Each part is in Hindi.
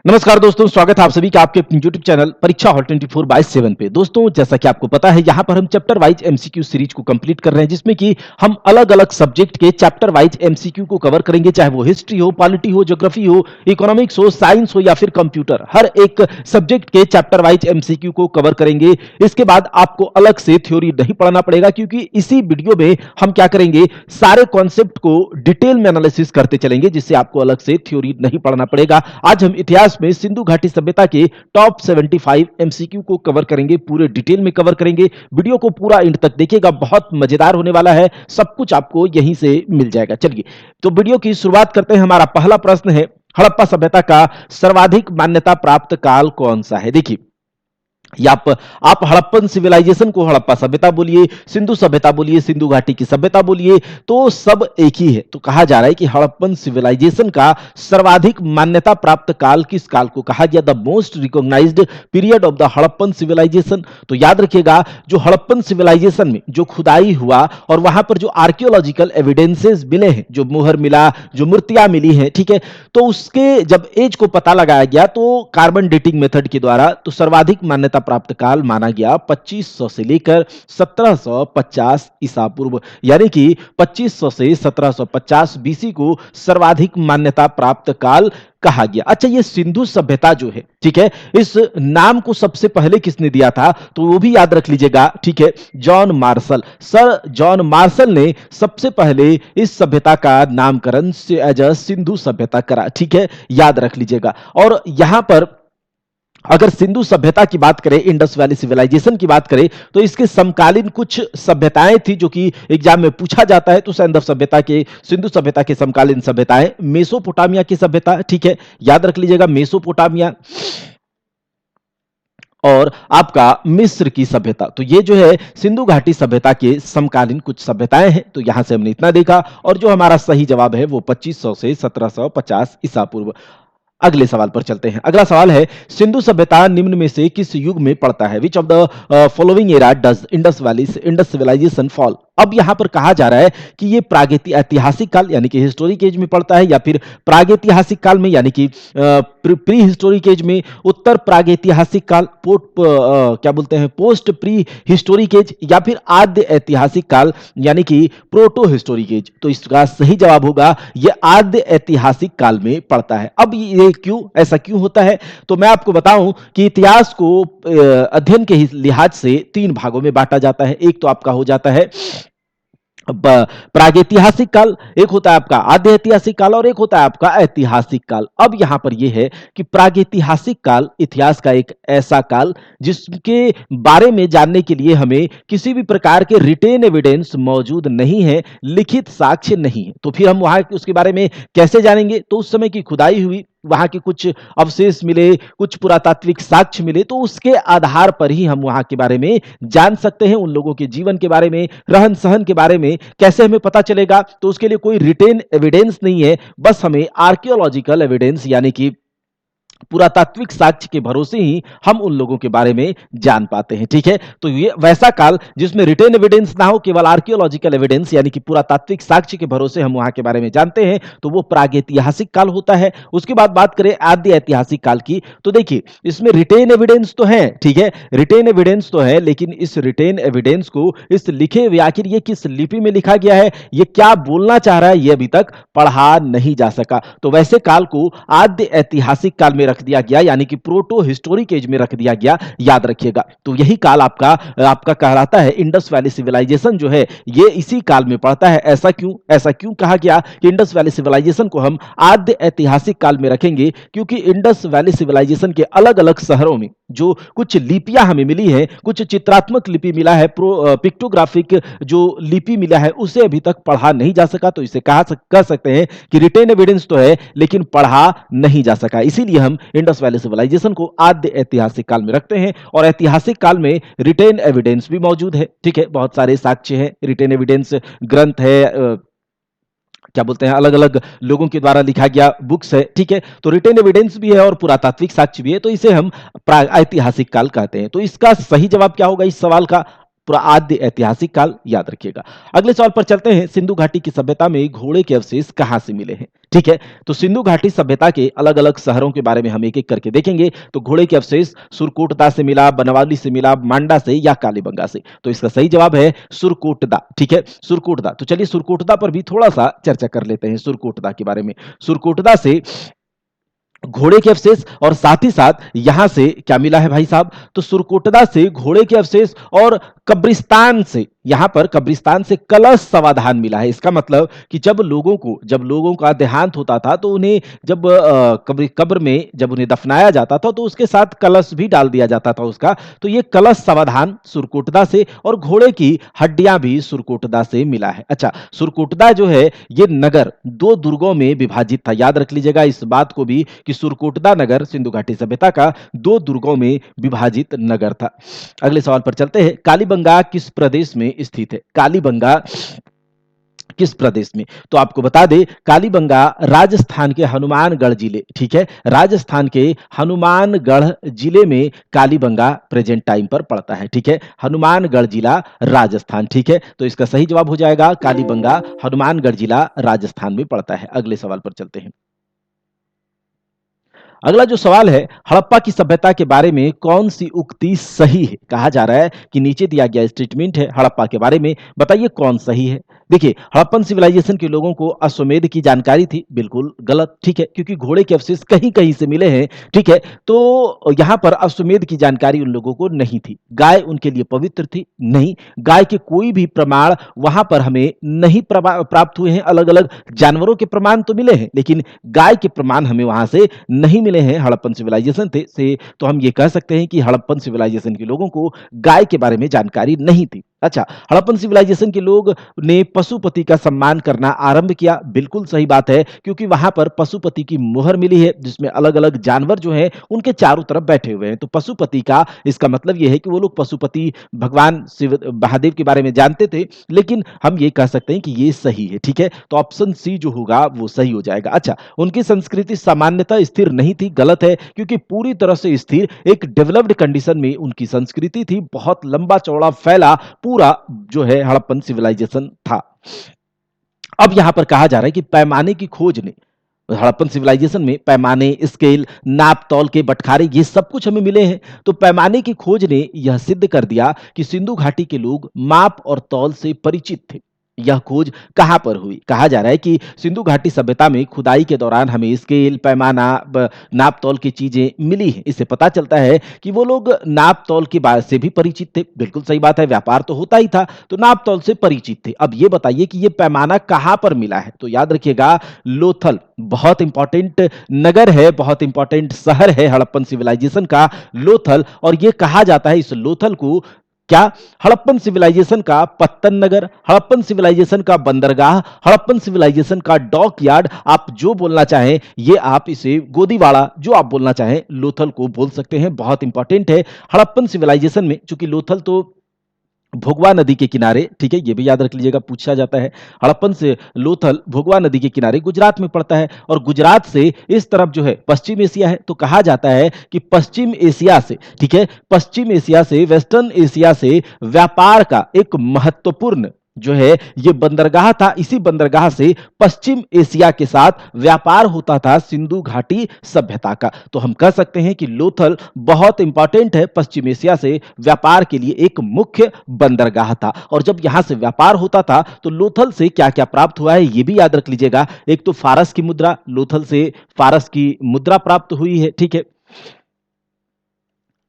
नमस्कार दोस्तों, स्वागत है आप सभी का आपके अपने यूट्यूब चैनल परीक्षा हॉल 24/7 पे। दोस्तों, जैसा कि आपको पता है, यहाँ पर हम चैप्टर वाइज एमसीक्यू सीरीज को कंप्लीट कर रहे हैं, जिसमें कि हम अलग-अलग सब्जेक्ट के चैप्टर वाइज एमसीक्यू को कवर करेंगे, चाहे वो हिस्ट्री हो, पॉलिटी हो, ज्योग्राफी हो, इकोनॉमिक्स हो, साइंस हो या फिर कंप्यूटर। हर एक सब्जेक्ट के चैप्टर वाइज एमसीक्यू को कवर करेंगे। इसके बाद आपको अलग से थ्योरी नहीं पढ़ना पड़ेगा, क्योंकि इसी वीडियो में हम क्या करेंगे, सारे कॉन्सेप्ट को डिटेल में एनालिसिस करते चलेंगे, जिससे आपको अलग से थ्योरी नहीं पढ़ना पड़ेगा। आज हम इतिहास में सिंधु घाटी सभ्यता के टॉप 75 एमसीक्यू को कवर करेंगे, पूरे डिटेल में कवर करेंगे। वीडियो को पूरा एंड तक देखिएगा, बहुत मजेदार होने वाला है, सब कुछ आपको यहीं से मिल जाएगा। चलिए, तो वीडियो की शुरुआत करते हैं। हमारा पहला प्रश्न है, हड़प्पा सभ्यता का सर्वाधिक मान्यता प्राप्त काल कौन सा है? देखिए, या आप हड़प्पन सिविलाइजेशन को हड़प्पा सभ्यता बोलिए, सिंधु सभ्यता बोलिए, सिंधु घाटी की सभ्यता बोलिए, तो सब एक ही है। तो कहा जा रहा है कि हड़प्पन सिविलाइजेशन का सर्वाधिक मान्यता प्राप्त काल किस काल को कहा गया? The most recognised period of the Harappan civilisation. तो याद रखिएगा, जो हड़प्पन सिविलाइजेशन में जो खुदाई हुआ और वहां पर जो आर्कियोलॉजिकल एविडेंसेस मिले हैं, जो मुहर मिला, जो मूर्तियां मिली हैं, ठीक है, तो उसके जब एज को पता लगाया गया, तो कार्बन डेटिंग मेथड के द्वारा तो सर्वाधिक मान्यता प्राप्त काल माना गया 2500 से लेकर 1750 ईसा पूर्व, यानी कि 2500 से 1750 बीसी को सर्वाधिक मान्यता प्राप्त काल कहा गया। अच्छा, ये सिंधु सभ्यता जो है, ठीक है, इस नाम को सबसे पहले किसने दिया था? तो वो भी याद रख लीजिएगा, ठीक है, John Marshall. Sir John martial ने सबसे पहले इस सभ्यता का नामकरण एज अ सिंधु सभ्यता करा, ठीक है, याद रख लीजिएगा। और यहां पर अगर सिंधु सभ्यता की बात करें, इंडस वैली सिविलाइजेशन की बात करें, तो इसके समकालीन कुछ सभ्यताएं थी जो कि एग्जाम में पूछा जाता है। तो सैंधव सभ्यता के, सिंधु सभ्यता के समकालीन सभ्यताएं, मेसोपोटामिया की सभ्यता, ठीक है, याद रख लीजिएगा, मेसोपोटामिया, और आपका मिस्र की सभ्यता। तो ये जो है सिंधु घाटी सभ्यता के समकालीन कुछ सभ्यताएं हैं। तो यहां से हमने इतना देखा, और जो हमारा सही जवाब है वो 2500 से 1750 ईसा पूर्व। अगले सवाल पर चलते हैं। अगला सवाल है, सिंधु सभ्यता निम्न में से किस युग में पड़ता है? Which of the following era does Indus civilisation fall? अब यहां पर कहा जा रहा है कि ये ऐतिहासिक काल यानी कि हिस्टोरिक एज में पड़ता है, या फिर प्रागैतिहासिक काल में यानी कि प्री हिस्टोरिक एज में, उत्तर प्रागैतिहासिक काल, क्या बोलते हैं, पोस्ट प्री हिस्टोरिक एज, या फिर आद्य ऐतिहासिक काल यानी कि प्रोटो हिस्टोरिक एज? तो इसका सही जवाब होगा ये आद्य ऐतिहासिक काल में पड़ता है। अब ये क्यों, ऐसा क्यों होता है? तो मैं आपको बताऊं कि इतिहास को अध्ययन के लिहाज से तीन भागों में बांटा जाता है। एक तो आपका हो जाता है प्रागैतिहासिक काल, एक होता है आपका आद्य ऐतिहासिक काल, और एक होता है आपका ऐतिहासिक काल। अब यहां पर यह है कि प्रागैतिहासिक काल इतिहास का एक ऐसा काल जिसके बारे में जानने के लिए हमें किसी भी प्रकार के रिटेन एविडेंस मौजूद नहीं है, लिखित साक्ष्य नहीं है। तो फिर हम वहां उसके बारे में कैसे जानेंगे? तो उस समय की खुदाई हुई, वहां के कुछ अवशेष मिले, कुछ पुरातात्विक साक्ष्य मिले, तो उसके आधार पर ही हम वहां के बारे में जान सकते हैं। उन लोगों के जीवन के बारे में, रहन सहन के बारे में कैसे हमें पता चलेगा? तो उसके लिए कोई रिटेन एविडेंस नहीं है, बस हमें आर्कियोलॉजिकल एविडेंस यानी कि पुरातात्विक साक्ष्य के भरोसे ही हम उन लोगों के बारे में जान पाते हैं, ठीक है। तो ये वैसा काल जिसमें रिटेन एविडेंस ना हो, केवल आर्कियोलॉजिकल एविडेंस यानी कि पुरातात्विक साक्ष्य के भरोसे हम वहां के बारे में जानते हैं, तो वो प्रागैतिहासिक काल होता है। उसके बाद बात करें आद्य ऐतिहासिक काल की, तो देखिए इसमें रिटेन एविडेंस तो है, ठीक है, रिटेन एविडेंस तो है, लेकिन इस रिटेन एविडेंस को इस लिखे हुए, आखिर ये किस लिपि में लिखा गया है, ये क्या बोलना चाह रहा है, ये अभी तक पढ़ा नहीं जा सका। तो वैसे काल को आद्य ऐतिहासिक काल में रख दिया गया, यानी कि प्रोटो हिस्टोरिक एज में रख दिया गया, याद रखिएगा। तो यही काल आपका आपका कहलाता है इंडस वैली सिविलाइजेशन जो है, ये इसी काल में पड़ता है। ऐसा क्यों कहा गया कि इंडस वैली सिविलाइजेशन को हम आद्य ऐतिहासिक काल में रखेंगे? क्योंकि इंडस वैली सिविलाइजेशन के अलग अलग शहरों में जो कुछ लिपियां हमें मिली है, कुछ चित्रात्मक लिपि मिला है, पिक्टोग्राफिक जो लिपि मिला है, उसे अभी तक पढ़ा नहीं जा सका। तो इसे कह सकते हैं कि रिटेन एविडेंस तो है, लेकिन पढ़ा नहीं जा सका। इसीलिए हम इंडस वैली सिविलाइजेशन को आद्य ऐतिहासिक काल में रखते हैं, और ऐतिहासिक काल में रिटेन एविडेंस भी मौजूद है, ठीक है, बहुत सारे साक्ष्य हैं, रिटेन एविडेंस ग्रंथ है, क्या बोलते हैं, अलग अलग लोगों के द्वारा लिखा गया बुक्स है, ठीक है। तो रिटेन एविडेंस भी है और पुरातात्विक साक्ष्य भी है, तो इसे हम ऐतिहासिक काल कहते हैं। तो इसका सही जवाब क्या होगा इस सवाल का? पूरा आद्य ऐतिहासिक काल याद रखिएगा। अगले सवाल पर चलते हैं, सिंधु घाटी की सभ्यता में घोड़े के अवशेष कहां से मिले हैं? ठीक है, तो सिंधु घाटी सभ्यता के अलग अलग शहरों के बारे में हम एक एक करके देखेंगे। तो घोड़े के अवशेष सुरकोटदा से मिला, बनवाली से मिला, मांडा से या कालीबंगा से? तो इसका सही जवाब है सुरकोटदा। ठीक है, सुरकोटदा। तो चलिए सुरकोटदा पर भी थोड़ा सा चर्चा कर लेते हैं, सुरकोटदा के बारे में। सुरकोटदा से घोड़े के अवशेष और साथ ही साथ यहां से क्या मिला है भाई साहब? तो सुरकोटदा से घोड़े के अवशेष और कब्रिस्तान से, यहां पर कब्रिस्तान से कलश समाधान मिला है। इसका मतलब कि जब लोगों का देहांत होता था तो उन्हें जब कब्र में जब उन्हें दफनाया जाता था तो उसके साथ कलश भी डाल दिया जाता था उसका। तो ये कलश समाधान सुरकोटदा से और घोड़े की हड्डियां भी सुरकोटदा से मिला है। अच्छा, सुरकोटदा जो है ये नगर दो दुर्गों में विभाजित था। याद रख लीजिएगा इस बात को भी कि सुरकोटदा नगर सिंधु घाटी सभ्यता का दो दुर्गों में विभाजित नगर था। अगले सवाल पर चलते हैं, कालीबंगा किस प्रदेश में स्थित है? कालीबंगा किस प्रदेश में? तो आपको बता दें कालीबंगा राजस्थान के हनुमानगढ़ जिले, ठीक है, राजस्थान के हनुमानगढ़ जिले में कालीबंगा प्रेजेंट टाइम पर पड़ता है। ठीक है, हनुमानगढ़ जिला राजस्थान। ठीक है, तो इसका सही जवाब हो जाएगा कालीबंगा, हनुमानगढ़ जिला राजस्थान में पड़ता है। अगले सवाल पर चलते हैं। अगला जो सवाल है, हड़प्पा की सभ्यता के बारे में कौन सी उक्ति सही है? कहा जा रहा है कि नीचे दिया गया स्टेटमेंट है हड़प्पा के बारे में, बताइए कौन सही है? देखिए, हड़प्पन सिविलाइजेशन के लोगों को अश्वमेध की जानकारी थी, बिल्कुल गलत। ठीक है, क्योंकि घोड़े के अवशेष कहीं कहीं से मिले हैं। ठीक है, तो यहां पर अश्वमेध की जानकारी उन लोगों को नहीं थी। गाय उनके लिए पवित्र थी नहीं, गाय के कोई भी प्रमाण वहां पर हमें नहीं प्राप्त हुए हैं। अलग अलग जानवरों के प्रमाण तो मिले हैं लेकिन गाय के प्रमाण हमें वहां से नहीं मिले हैं हड़प्पन सिविलाइजेशन से। तो हम ये कह सकते हैं कि हड़प्पन सिविलाइजेशन के लोगों को गाय के बारे में जानकारी नहीं थी। अच्छा, हड़प्पन सिविलाइजेशन के लोग ने पशुपति का सम्मान करना आरंभ किया, बिल्कुल सही बात है, क्योंकि वहां पर पशुपति की मुहर मिली है जिसमें अलग अलग जानवर जो हैं उनके चारों तरफ बैठे हुए हैं। तो पशुपति का इसका मतलब यह है कि वो लोग पशुपति भगवान शिव महादेव के बारे में जानते थे, लेकिन हम ये कह सकते हैं कि ये सही है। ठीक है, तो ऑप्शन सी जो होगा वो सही हो जाएगा। अच्छा, उनकी संस्कृति सामान्यतः स्थिर नहीं थी, गलत है, क्योंकि पूरी तरह से स्थिर एक डेवलप्ड कंडीशन में उनकी संस्कृति थी। बहुत लंबा चौड़ा फैला पूरा जो है हड़प्पन सिविलाइजेशन था। अब यहां पर कहा जा रहा है कि पैमाने की खोज ने, हड़प्पन सिविलाइजेशन में पैमाने, स्केल, नाप तौल के बटखारे ये सब कुछ हमें मिले हैं। तो पैमाने की खोज ने यह सिद्ध कर दिया कि सिंधु घाटी के लोग माप और तौल से परिचित थे। यह खोज कहां पर हुई? कहा जा रहा है कि सिंधु घाटी सभ्यता में खुदाई के दौरान हमें स्केल, पैमाना, नाप तौल की चीजें मिली हैं। इससे पता चलता है कि वो लोग नाप तौल की बात से भी परिचित थे। बिल्कुल सही बात है, व्यापार तो होता ही था, तो नाप तौल से परिचित थे। अब ये बताइए कि ये पैमाना कहां पर मिला है? तो याद रखिएगा लोथल, बहुत इंपॉर्टेंट नगर है, बहुत इंपॉर्टेंट शहर है हड़प्पन सिविलाइजेशन का लोथल। और ये कहा जाता है इस लोथल को क्या? हड़प्पन सिविलाइजेशन का पत्तन नगर, हड़प्पन सिविलाइजेशन का बंदरगाह, हड़प्पन सिविलाइजेशन का डॉक यार्ड, आप जो बोलना चाहें, ये आप इसे गोदीवाड़ा, जो आप बोलना चाहें, लोथल को बोल सकते हैं। बहुत इंपॉर्टेंट है हड़प्पन सिविलाइजेशन में, चूंकि लोथल तो भोगवा नदी के किनारे, ठीक है, ये भी याद रख लीजिएगा, पूछा जाता है। हड़प्पन से लोथल भोगवा नदी के किनारे गुजरात में पड़ता है और गुजरात से इस तरफ जो है पश्चिम एशिया है। तो कहा जाता है कि पश्चिम एशिया से, ठीक है, पश्चिम एशिया से, वेस्टर्न एशिया से व्यापार का एक महत्वपूर्ण जो है ये बंदरगाह था। इसी बंदरगाह से पश्चिम एशिया के साथ व्यापार होता था सिंधु घाटी सभ्यता का। तो हम कह सकते हैं कि लोथल बहुत इंपॉर्टेंट है, पश्चिम एशिया से व्यापार के लिए एक मुख्य बंदरगाह था। और जब यहां से व्यापार होता था तो लोथल से क्या क्या प्राप्त हुआ है ये भी याद रख लीजिएगा। एक तो फारस की मुद्रा, लोथल से फारस की मुद्रा प्राप्त हुई है। ठीक है,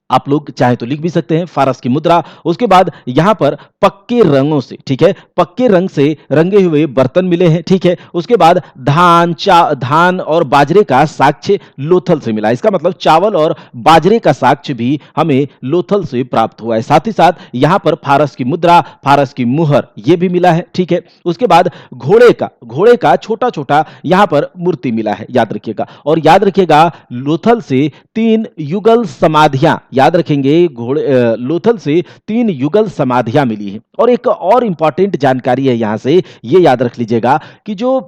आप लोग चाहे तो लिख भी सकते हैं फारस की मुद्रा। उसके बाद यहां पर पक्के रंगों से, ठीक है, पक्के रंग से रंगे हुए बर्तन मिले हैं। ठीक है, उसके बाद धान और बाजरे का साक्ष्य लोथल से मिला। इसका मतलब चावल और बाजरे का साक्ष्य भी हमें लोथल से प्राप्त हुआ है। साथ ही साथ यहां पर फारस की मुद्रा, फारस की मुहर ये भी मिला है। ठीक है, उसके बाद घोड़े का छोटा छोटा यहां पर मूर्ति मिला है, याद रखिएगा। और याद रखिएगा लोथल से 3 युगल समाधियां, याद रखेंगे लोथल से 3 युगल समाधियां मिली हैं। और एक और इंपॉर्टेंट जानकारी है यहां से, ये याद रख लीजिएगा कि जो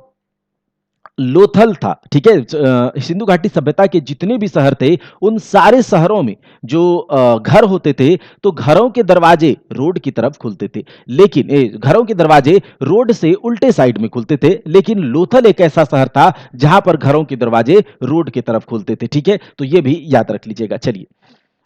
लोथल था, ठीक है? सिंधु घाटी सभ्यता के जितने भी शहर थे, उन सारे शहरों में जो घर होते थे, तो घरों के दरवाजे रोड की तरफ खुलते थे। लेकिन घरों के दरवाजे रोड से उल्टे साइड में खुलते थे, लेकिन लोथल एक ऐसा शहर था, जहाँ पर घरों के दरवाजे रोड की तरफ खुलते थे, ठीक है? तो ये भी याद रख लीजिएगा। चलिए,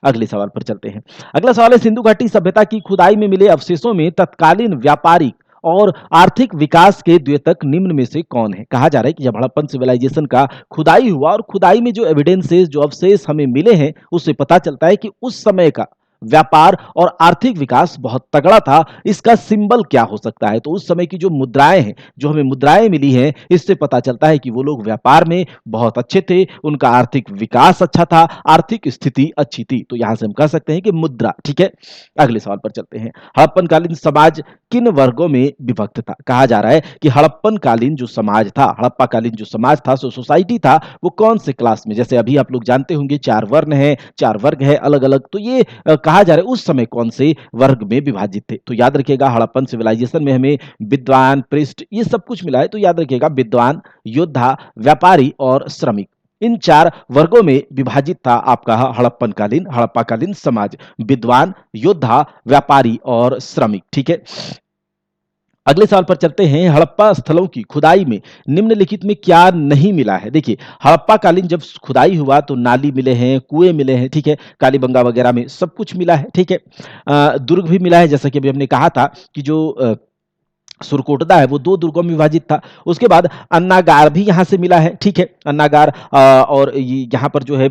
अगले सवाल पर चलते हैं। अगला सवाल है, सिंधु घाटी सभ्यता की खुदाई में मिले अवशेषों में तत्कालीन व्यापारिक और आर्थिक विकास के द्योतक निम्न में से कौन है? कहा जा रहा है कि जब हड़प्पन सिविलाइजेशन का खुदाई हुआ और खुदाई में जो एविडेंसेस, जो अवशेष हमें मिले हैं, उससे पता चलता है कि उस समय का व्यापार और आर्थिक विकास बहुत तगड़ा था। इसका सिंबल क्या हो सकता है? तो उस समय की जो मुद्राएं हैं, जो हमें मुद्राएं मिली हैं, इससे पता चलता है कि वो लोग व्यापार में बहुत अच्छे थे, उनका आर्थिक विकास अच्छा था, आर्थिक स्थिति अच्छी थी। तो यहां से हम कह सकते हैं कि मुद्रा, ठीक है? अगले सवाल पर चलते हैं। हड़प्पन कालीन समाज किन वर्गों में विभक्त था? कहा जा रहा है कि हड़प्पन कालीन जो समाज था, हड़प्पा कालीन जो समाज था, सोसाइटी था, वो कौन से क्लास में, जैसे अभी आप लोग जानते होंगे 4 वर्ण है, 4 वर्ग है अलग-अलग, तो ये कहा जा रहा है उस समय कौन से वर्ग में विभाजित थे? तो याद रखिएगा, हड़प्पन सिविलाइजेशन में हमें विद्वान, पृष्ठ, ये सब कुछ मिला है, तो याद रखिएगा विद्वान, योद्धा, व्यापारी और श्रमिक, इन 4 वर्गों में विभाजित था आपका हड़प्पा कालीन समाज। विद्वान, योद्धा, व्यापारी और श्रमिक, ठीक है? अगले सवाल पर चलते हैं। हड़प्पा स्थलों की खुदाई में निम्नलिखित में क्या नहीं मिला है? देखिए, हड़प्पा कालीन जब खुदाई हुआ तो नाली मिले हैं, कुएं मिले हैं, ठीक है? कालीबंगा वगैरह में सब कुछ मिला है, ठीक है? दुर्ग भी मिला है, जैसा कि अभी हमने कहा था कि जो सुरकोटदा है वो 2 दुर्गों में विभाजित था। उसके बाद अन्नागार भी यहाँ से मिला है, ठीक है? अन्नागार और ये यहाँ पर जो है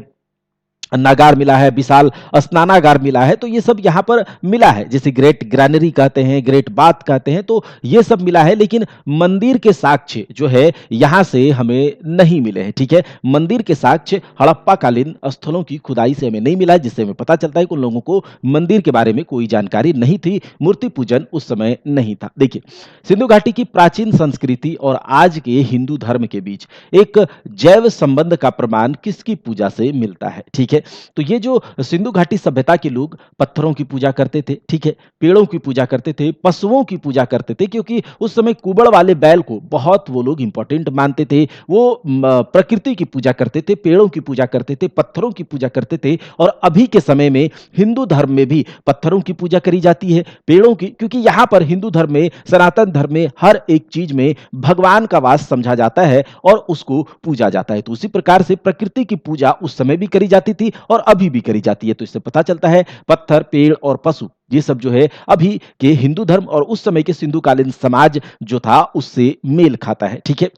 अन्नागार मिला है, विशाल स्नानागार मिला है, तो ये सब यहाँ पर मिला है। जैसे ग्रेट ग्रैनरी कहते हैं, ग्रेट बाथ कहते हैं, तो ये सब मिला है, लेकिन मंदिर के साक्ष्य जो है यहाँ से हमें नहीं मिले हैं, ठीक है? मंदिर के साक्ष्य हड़प्पा कालीन स्थलों की खुदाई से हमें नहीं मिला है, जिससे हमें पता चलता है कि उन लोगों को मंदिर के बारे में कोई जानकारी नहीं थी, मूर्ति पूजन उस समय नहीं था। देखिए, सिंधु घाटी की प्राचीन संस्कृति और आज के हिंदू धर्म के बीच एक जैव संबंध का प्रमाण किसकी पूजा से मिलता है? ठीक है? तो ये जो सिंधु घाटी सभ्यता के लोग पत्थरों की पूजा करते थे, ठीक है? पेड़ों की पूजा करते थे, पशुओं की पूजा करते थे, क्योंकि उस समय कुबड़ वाले बैल को बहुत वो लोग इंपॉर्टेंट मानते थे। वो प्रकृति की पूजा करते थे, पेड़ों की पूजा करते थे, पत्थरों की पूजा करते थे। और अभी के समय में हिंदू धर्म में भी पत्थरों की पूजा करी जाती है, पेड़ों की, क्योंकि यहाँ पर हिंदू धर्म में, सनातन धर्म में हर एक चीज में भगवान का वास समझा जाता है और उसको पूजा जाता है। तो उसी प्रकार से प्रकृति की पूजा उस समय भी करी जाती थी और अभी भी करी जाती है। तो इससे पता चलता है पत्थर, पेड़ और पशु, ये सब जो है अभी के हिंदू धर्म और उस समय के सिंधु कालीन समाज जो था उससे मेल खाता है, ठीक है?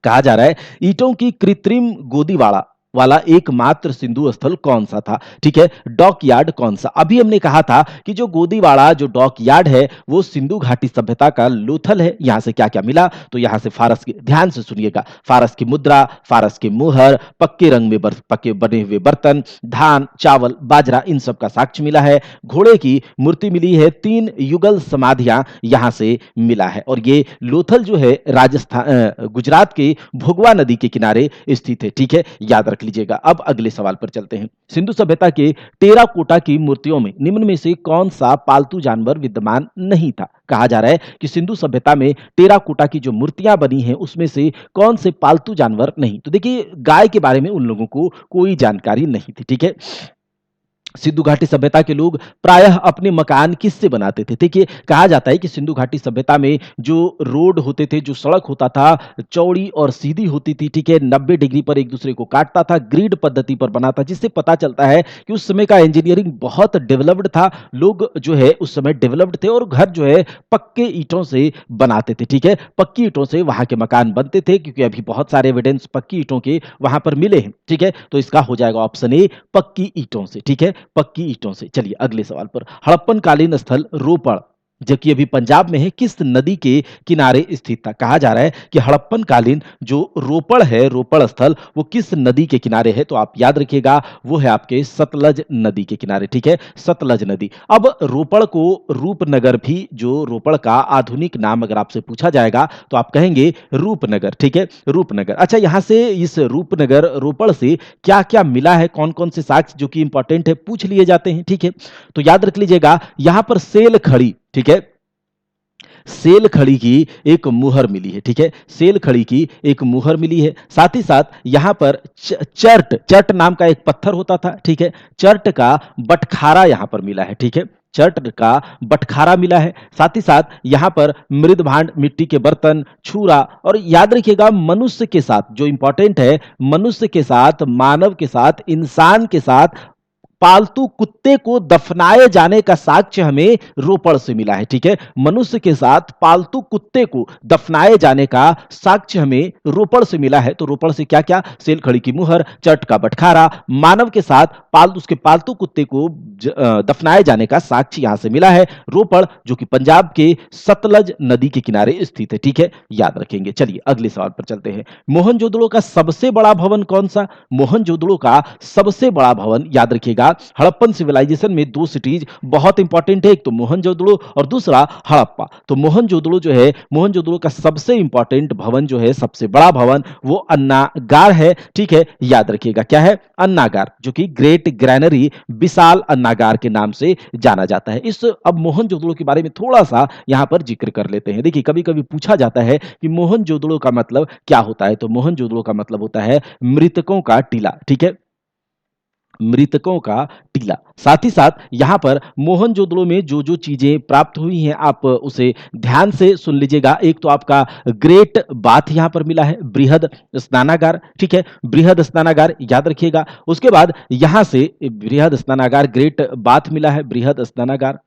कहा जा रहा है ईंटों की कृत्रिम गोदीवाड़ा वाला एकमात्र सिंधु स्थल कौन सा था? ठीक है, डॉक यार्ड कौन सा? अभी हमने कहा था कि जो गोदीवाड़ा, जो डॉक यार्ड है, वो सिंधु घाटी सभ्यता का लोथल है। यहां से क्या क्या मिला? तो यहां से फारस के, ध्यान से सुनिएगा, फारस की मुद्रा, फारस के मुहर, पक्के रंग में पक्के बने हुए बर्तन, धान, चावल, बाजरा, इन सब का साक्ष्य मिला है। घोड़े की मूर्ति मिली है, 3 युगल समाधियां यहां से मिला है। और ये लोथल जो है राजस्थान, गुजरात के भोगवा नदी के किनारे स्थित है, ठीक है? याद रख लीजिएगा। अब अगले सवाल पर चलते हैं। सिंधु सभ्यता के टेराकोटा की मूर्तियों में निम्न में से कौन सा पालतू जानवर विद्यमान नहीं था? कहा जा रहा है कि सिंधु सभ्यता में टेराकोटा की जो मूर्तियां बनी हैं उसमें से कौन से पालतू जानवर नहीं? तो देखिए, गाय के बारे में उन लोगों को कोई जानकारी नहीं थी, ठीक है? सिंधु घाटी सभ्यता के लोग प्रायः अपने मकान किससे बनाते थे? देखिए, कहा जाता है कि सिंधु घाटी सभ्यता में जो रोड होते थे, जो सड़क होता था, चौड़ी और सीधी होती थी, ठीक है? 90 डिग्री पर एक दूसरे को काटता था, ग्रिड पद्धति पर बना था, जिससे पता चलता है कि उस समय का इंजीनियरिंग बहुत डेवलप्ड था। लोग जो है उस समय डेवलप्ड थे और घर जो है पक्के ईंटों से बनाते थे, ठीक है? पक्की ईंटों से वहां के मकान बनते थे, क्योंकि अभी बहुत सारे एविडेंस पक्की ईंटों के वहां पर मिले हैं, ठीक है? तो इसका हो जाएगा ऑप्शन ए, पक्की ईंटों से, ठीक है? पक्की ईंटों से। चलिए अगले सवाल पर। हड़प्पन कालीन स्थल रोपड़, जो कि अभी पंजाब में है, किस नदी के किनारे स्थित था? कहा जा रहा है कि हड़प्पन कालीन जो रोपड़ है, रोपड़ स्थल, वो किस नदी के किनारे है? तो आप याद रखिएगा, वो है आपके सतलज नदी के किनारे, ठीक है? सतलज नदी। अब रोपड़ को रूपनगर भी, जो रोपड़ का आधुनिक नाम अगर आपसे पूछा जाएगा तो आप कहेंगे रूपनगर, ठीक है? रूपनगर। अच्छा, यहां से इस रूपनगर, रोपड़ से क्या क्या मिला है, कौन कौन से साक्ष्य जो कि इंपॉर्टेंट है पूछ लिए जाते हैं, ठीक है? तो याद रख लीजिएगा, यहां पर सेल खड़ी, ठीक है? सेल खड़ी की एक मुहर मिली है, ठीक है, सेल खड़ी की एक मुहर मिली है। साथ ही साथ यहाँ पर चर्ट चर्ट नाम का एक पत्थर होता था, ठीक है, चर्ट का बटखारा यहाँ पर मिला है, ठीक है, चर्ट का बटखारा मिला है। साथ ही साथ यहाँ पर मृद भांड, मिट्टी के बर्तन, छुरा, और याद रखिएगा मनुष्य के साथ जो इंपॉर्टेंट है, मनुष्य के साथ, मानव के साथ, इंसान के साथ पालतू कुत्ते को दफनाए जाने का साक्ष्य हमें रोपड़ से मिला है, ठीक है, मनुष्य के साथ पालतू कुत्ते को दफनाए जाने का साक्ष्य हमें रोपड़ से मिला है। तो रोपड़ से क्या क्या? सेल खड़ी की मुहर, चट का बटखारा, मानव के साथ उसके पालतू कुत्ते को दफनाए जाने का साक्ष्य यहां से मिला है। रोपड़ जो कि पंजाब के सतलज नदी के किनारे स्थित है, ठीक है, याद रखेंगे। चलिए अगले सवाल पर चलते हैं। मोहनजोदड़ो का सबसे बड़ा भवन कौन सा? मोहनजोदड़ो का सबसे बड़ा भवन, याद रखिएगा, हड़प्पन सिविलाइजेशन में दो सिटीज बहुत इंपॉर्टेंट है, एक तो मोहनजोदड़ो और दूसरा हड़प्पा। तो मोहनजोदड़ो जो है, मोहनजोदड़ो का सबसे इंपॉर्टेंट भवन जो है, सबसे बड़ा भवन, वो अन्नागार है, ठीक है, याद रखिएगा। क्या है? अन्नागार, जो कि ग्रेट ग्रैनरी, विशाल अन्नागार के नाम से जाना जाता है। इस अब मोहनजोदड़ो के बारे में थोड़ा सा यहां पर जिक्र कर लेते हैं। देखिए कभी कभी पूछा जाता है कि मोहनजोदड़ो का मतलब क्या होता है, तो मोहनजोदड़ो का मतलब होता है मृतकों का टीला, ठीक है, मृतकों का टीला। साथ ही साथ यहां पर मोहनजोदड़ो में जो जो चीजें प्राप्त हुई हैं, आप उसे ध्यान से सुन लीजिएगा। एक तो आपका ग्रेट बाथ यहां पर मिला है, बृहद स्नानागार, ठीक है, बृहद स्नानागार याद रखिएगा। उसके बाद यहां से बृहद स्नानागार, ग्रेट बाथ मिला है, बृहद स्नानागार।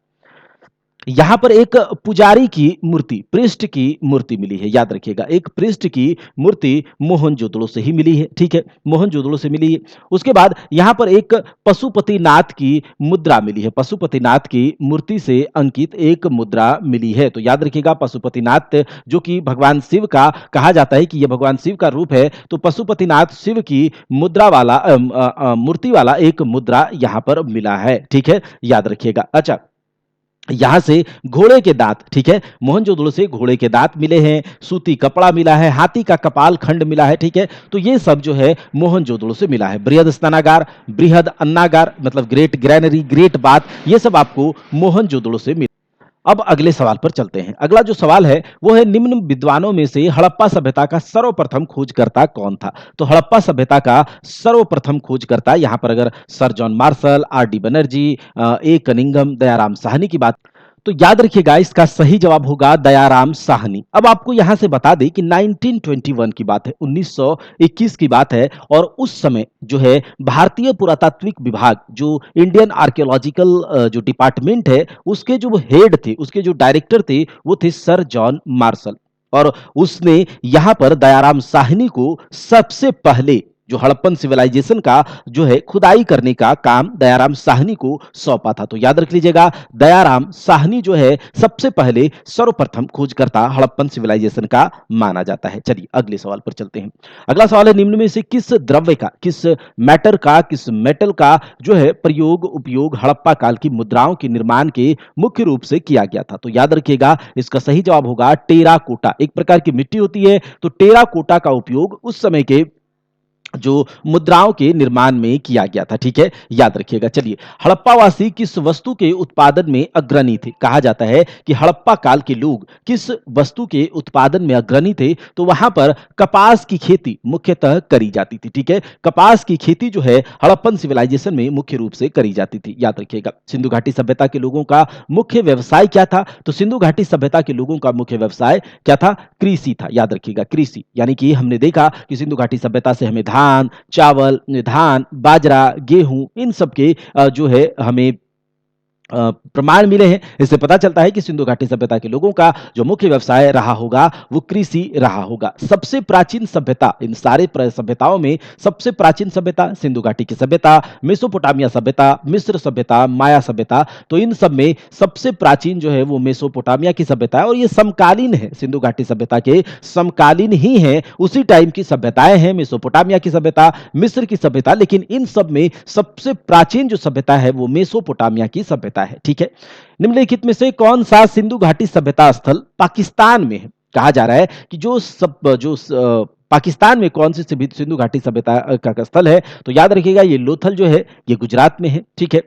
यहां पर एक पुजारी की मूर्ति, पृष्ठ की मूर्ति मिली है, याद रखिएगा, एक पृष्ठ की मूर्ति मोहनजोदड़ो से ही मिली है, ठीक है, मोहनजोदड़ो से मिली है। उसके बाद यहां पर एक पशुपतिनाथ की मुद्रा मिली है, पशुपतिनाथ की मूर्ति से अंकित एक मुद्रा मिली है। तो याद रखिएगा पशुपतिनाथ जो कि भगवान शिव का कहा जाता है कि यह भगवान शिव का रूप है, तो पशुपतिनाथ शिव की मुद्रा वाला मूर्ति वाला एक मुद्रा यहां पर मिला है, ठीक है, याद रखिएगा। अच्छा, यहां से घोड़े के दांत, ठीक है, मोहनजोदड़ो से घोड़े के दांत मिले हैं, सूती कपड़ा मिला है, हाथी का कपाल खंड मिला है, ठीक है, तो ये सब जो है मोहनजोदड़ो से मिला है। बृहद स्नानागार, बृहद अन्नागार मतलब ग्रेट ग्रैनरी, ग्रेट बाथ, ये सब आपको मोहनजोदड़ो से मिला। अब अगले सवाल पर चलते हैं। अगला जो सवाल है वो है, निम्न विद्वानों में से हड़प्पा सभ्यता का सर्वप्रथम खोजकर्ता कौन था? तो हड़प्पा सभ्यता का सर्वप्रथम खोजकर्ता, यहां पर अगर Sir John Marshall, R D Banerjee, A Cunningham, Dayaram Sahni की बात, तो याद रखिएगा इसका सही जवाब होगा दयाराम साहनी। अब आपको यहां से बता दें कि 1921 की बात है, 1921 की बात है, और उस समय जो है भारतीय पुरातात्विक विभाग, जो इंडियन आर्कियोलॉजिकल जो डिपार्टमेंट है, उसके जो हेड थे, उसके जो डायरेक्टर थे, वो थे सर जॉन मार्शल। और उसने यहां पर दयाराम साहनी को सबसे पहले जो हड़प्पन सिविलाइजेशन का जो है खुदाई करने का काम दयाराम साहनी को सौंपा था। तो याद रख लीजिएगा, दयाराम साहनी जो है सबसे पहले सर्वप्रथम खोजकर्ता हड़प्पन सिविलाइजेशन का माना जाता है। चलिए अगले सवाल पर चलते हैं। अगला सवाल है, निम्न में से किस द्रव्य का, किस मैटर का, किस मेटल का जो है प्रयोग, उपयोग हड़प्पा काल की मुद्राओं के निर्माण के मुख्य रूप से किया गया था? तो याद रखिएगा इसका सही जवाब होगा टेराकोटा। एक प्रकार की मिट्टी होती है, तो टेराकोटा का उपयोग उस समय के जो मुद्राओं के निर्माण में किया गया था, ठीक है, याद रखिएगा। चलिए, हड़प्पावासी किस वस्तु के उत्पादन में अग्रणी थे? कहा जाता है कि हड़प्पा काल के लोग किस वस्तु के उत्पादन में अग्रणी थे, तो वहां पर कपास की खेती मुख्यतः करी जाती थी, ठीक है, कपास की खेती जो है हड़प्पन सिविलाइजेशन में मुख्य रूप से करी जाती थी, याद रखिएगा। सिंधु घाटी सभ्यता के लोगों का मुख्य व्यवसाय क्या था? तो सिंधु घाटी सभ्यता के लोगों का मुख्य व्यवसाय क्या था? कृषि था, याद रखिएगा, कृषि। यानी कि हमने देखा कि सिंधु घाटी सभ्यता से हमें धान, चावल, धान, बाजरा, गेहूं, इन सब के जो है हमें प्रमाण मिले हैं। इससे पता चलता है कि सिंधु घाटी सभ्यता के लोगों का जो मुख्य व्यवसाय रहा होगा वो कृषि रहा होगा। सबसे प्राचीन सभ्यता, इन सारे सभ्यताओं में सबसे प्राचीन सभ्यता सिंधु घाटी की सभ्यता, मेसोपोटामिया सभ्यता, मिस्र सभ्यता, माया सभ्यता, तो इन सब में सबसे प्राचीन जो है वो मेसोपोटामिया की सभ्यता है, और ये समकालीन है, सिंधु घाटी सभ्यता के समकालीन ही है, उसी टाइम की सभ्यताएं हैं, मेसोपोटामिया की सभ्यता, मिस्र की सभ्यता, लेकिन इन सब में सबसे प्राचीन जो सभ्यता है वो मेसोपोटामिया की सभ्यता है, ठीक है। निम्नलिखित में से कौन सा सिंधु घाटी सभ्यता स्थल पाकिस्तान में है? कहा जा रहा है कि पाकिस्तान में कौन सी सिंधु घाटी सभ्यता का स्थल है? तो याद रखिएगा ये लोथल जो है ये गुजरात में है, ठीक है।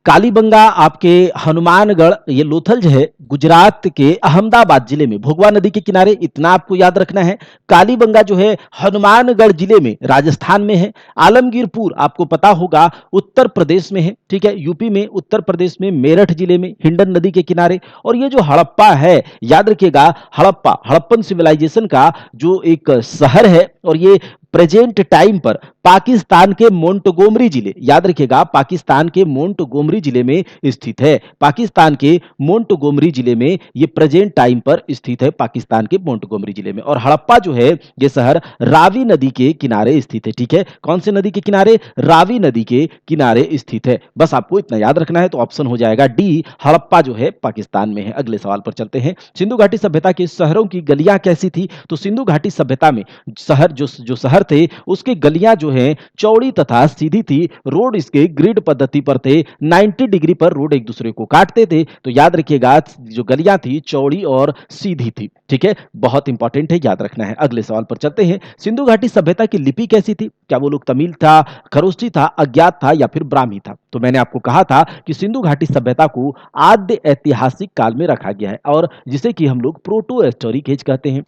कालीबंगा आपके हनुमानगढ़, ये लोथल जो है गुजरात के अहमदाबाद जिले में भोगवा नदी के किनारे, इतना आपको याद रखना है। कालीबंगा जो है हनुमानगढ़ जिले में राजस्थान में है। आलमगीरपुर आपको पता होगा उत्तर प्रदेश में है, ठीक है, यूपी में, उत्तर प्रदेश में मेरठ जिले में हिंडन नदी के किनारे। और ये जो हड़प्पा है, याद रखिएगा, हड़प्पा हड़प्पन सिविलाइजेशन का जो एक शहर है, और ये प्रेजेंट टाइम पर पाकिस्तान के मोंटगोमरी जिले, याद रखिएगा, पाकिस्तान के मोंटगोमरी जिले में स्थित है। पाकिस्तान के मोंटगोमरी जिले में ये प्रेजेंट टाइम पर स्थित है, पाकिस्तान के मोंटगोमरी जिले में। और हड़प्पा जो है ये शहर रावी नदी के किनारे स्थित है, ठीक है। कौन से नदी के किनारे? रावी नदी के किनारे स्थित है। बस आपको इतना याद रखना है, तो ऑप्शन हो जाएगा डी, हड़प्पा जो है पाकिस्तान में है। अगले सवाल पर चलते हैं। सिंधु घाटी सभ्यता के शहरों की गलियां कैसी थी? तो सिंधु घाटी सभ्यता में शहर जो शहर थे उसके गलियां जो है चौड़ी तथा सीधी थी। रोड इसके ग्रिड पद्धति पर थे, 90 डिग्री पर रोड एक दूसरे को काटते थे। तो याद रखिएगा, जो गलियां थी चौड़ी और सीधी थी, ठीक है, बहुत इंपॉर्टेंट है, याद रखना है। अगले सवाल पर चलते हैं। सिंधु घाटी सभ्यता की लिपि कैसी थी? क्या वो लोग तमिल था, खरोष्टी था, अज्ञात था, या फिर ब्राह्मी था? तो मैंने आपको कहा था कि सिंधु घाटी सभ्यता को आद्य ऐतिहासिक काल में रखा गया है, और जिसे कि हम लोग प्रोटो हिस्टोरिक एज कहते हैं।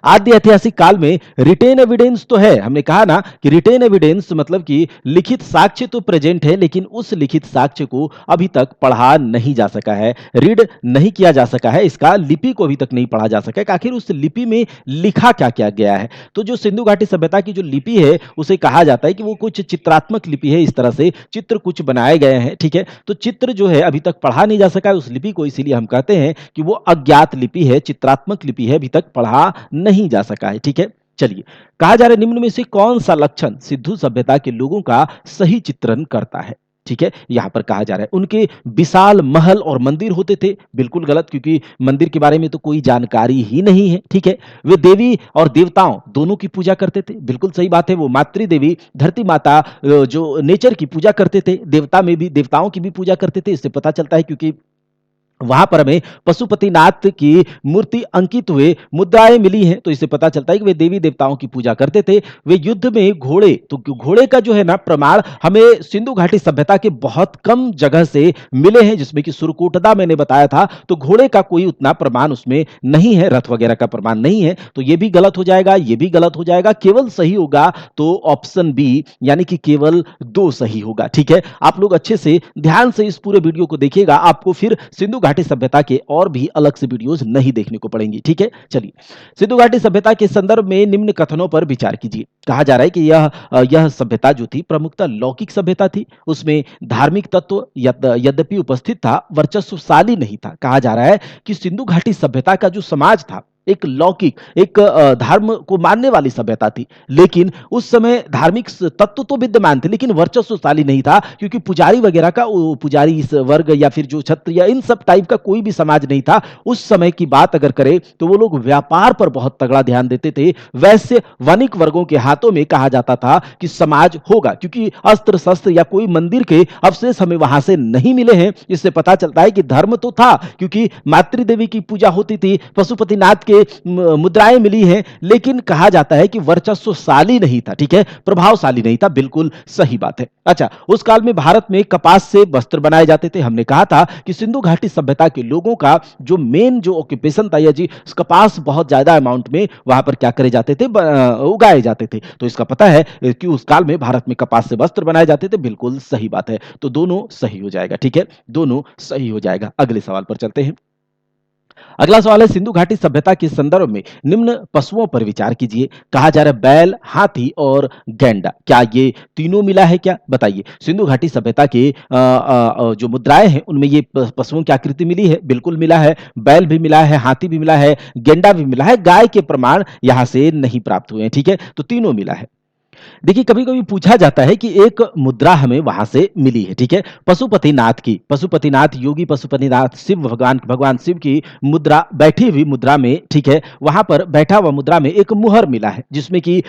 आद्य ऐतिहासिक काल में रिटेन एविडेंस तो है, हमने कहा ना कि रिटेन एविडेंस मतलब कि लिखित साक्ष्य तो प्रेजेंट है, लेकिन उस लिखित साक्ष्य को अभी तक पढ़ा नहीं जा सका है, रीड नहीं किया जा सका है, इसका लिपि को अभी तक नहीं पढ़ा जा सका है कि आखिर उस लिपि में लिखा क्या क्या गया है। तो जो सिंधु घाटी सभ्यता की जो लिपि है उसे कहा जाता है कि वो कुछ चित्रात्मक लिपि है, इस तरह से चित्र कुछ बनाए गए हैं, ठीक है। तो चित्र जो है अभी तक पढ़ा नहीं जा सका है उस लिपि को, इसीलिए हम कहते हैं कि वो अज्ञात लिपि है, चित्रात्मक लिपि है, अभी तक पढ़ा नहीं जा सका है, ठीक है। चलिए, कहा जा रहा है निम्न में से कौन सा लक्षण सिंधु सभ्यता के लोगों का सही चित्रण करता है? ठीक है, यहां पर कहा जा रहा है उनके विशाल महल और मंदिर होते थे। बिल्कुल गलत, क्योंकि मंदिर के बारे में तो कोई जानकारी ही नहीं है, ठीक है। वे देवी और देवताओं दोनों की पूजा करते थे, बिल्कुल सही बात है। वो मातृ देवी धरती माता जो नेचर की पूजा करते थे, देवता में भी देवताओं की भी पूजा करते थे, इससे पता चलता है, क्योंकि वहां पर हमें पशुपतिनाथ की मूर्ति अंकित हुए मुद्राएं मिली हैं, तो इससे पता चलता है कि वे देवी देवताओं की पूजा करते थे। वे युद्ध में घोड़े, तो घोड़े का जो है ना प्रमाण हमें सिंधु घाटी सभ्यता के बहुत कम जगह से मिले हैं, जिसमें कि सुरकोटदा मैंने बताया था, तो घोड़े का कोई उतना प्रमाण उसमें नहीं है, रथ वगैरह का प्रमाण नहीं है। तो ये भी गलत हो जाएगा, ये भी गलत हो जाएगा। केवल सही होगा तो ऑप्शन बी, यानी कि केवल दो सही होगा, ठीक है। आप लोग अच्छे से ध्यान से इस पूरे वीडियो को देखिएगा, आपको फिर सिंधु घाटी सभ्यता के और भी अलग से वीडियोस नहीं देखने को पड़ेंगी, ठीक है। चलिए, सिंधु घाटी सभ्यता के संदर्भ में निम्न कथनों पर विचार कीजिए। कहा जा रहा है कि यह सभ्यता जो थी प्रमुखतः लौकिक सभ्यता थी, उसमें धार्मिक तत्व यद्यपि उपस्थित था, वर्चस्वशाली नहीं था। कहा जा रहा है कि सिंधु घाटी सभ्यता का जो समाज था एक लौकिक, एक धर्म को मानने वाली सभ्यता थी, लेकिन उस समय धार्मिक तत्व तो विद्यमान थे, लेकिन वर्चस्वशाली नहीं था, क्योंकि पुजारी वगैरह का, पुजारी इस वर्ग या फिर जो क्षत्रिय, इन सब टाइप का कोई भी समाज नहीं था। उस समय की बात अगर करें तो वो लोग व्यापार पर बहुत तगड़ा ध्यान देते थे। वैश्य वणिक वर्गों के हाथों में कहा जाता था कि समाज होगा, क्योंकि अस्त्र शस्त्र या कोई मंदिर के अवशेष हमें वहां से नहीं मिले हैं। इससे पता चलता है कि धर्म तो था, क्योंकि मातृ देवी की पूजा होती थी, पशुपतिनाथ मुद्राएं मिली हैं, लेकिन कहा जाता है कि वर्चस्वशाली नहीं था, ठीक है, प्रभावशाली नहीं था। बिल्कुल सही बात है। अच्छा, उस काल में भारत में कपास से वस्त्र बनाए जाते थे। हमने कहा था कि सिंधु घाटी सभ्यता के लोगों का जो मेन जो ऑक्यूपेशन था, या जी कपास बहुत ज्यादा अमाउंट में वहां पर क्या करे जाते थे, उगाए जाते थे। तो इसका पता है कि उस काल में भारत में कपास से वस्त्र बनाए जाते थे। बिल्कुल सही बात है, तो दोनों सही हो जाएगा, ठीक है, दोनों सही हो जाएगा। अगले सवाल पर चलते हैं। अगला सवाल है, सिंधु घाटी सभ्यता के संदर्भ में निम्न पशुओं पर विचार कीजिए। कहा जा रहा है बैल, हाथी और गैंडा, क्या ये तीनों मिला है? क्या बताइए। सिंधु घाटी सभ्यता के जो मुद्राएं हैं उनमें ये पशुओं की आकृति मिली है, बिल्कुल मिला है। बैल भी मिला है, हाथी भी मिला है, गेंडा भी मिला है। गाय के प्रमाण यहां से नहीं प्राप्त हुए हैं, ठीक है, तो तीनों मिला है। देखिए, कभी कभी पूछा जाता है कि एक मुद्रा हमें वहां से मिली है, ठीक है, पशुपतिनाथ की, पशुपतिनाथ योगी पशुपतिनाथ शिव भगवान शिव की मुद्रा, बैठी हुई मुद्रा में, ठीक है, वहां पर बैठा हुआ मुद्रा में एक मुहर मिला है, जिसमें कि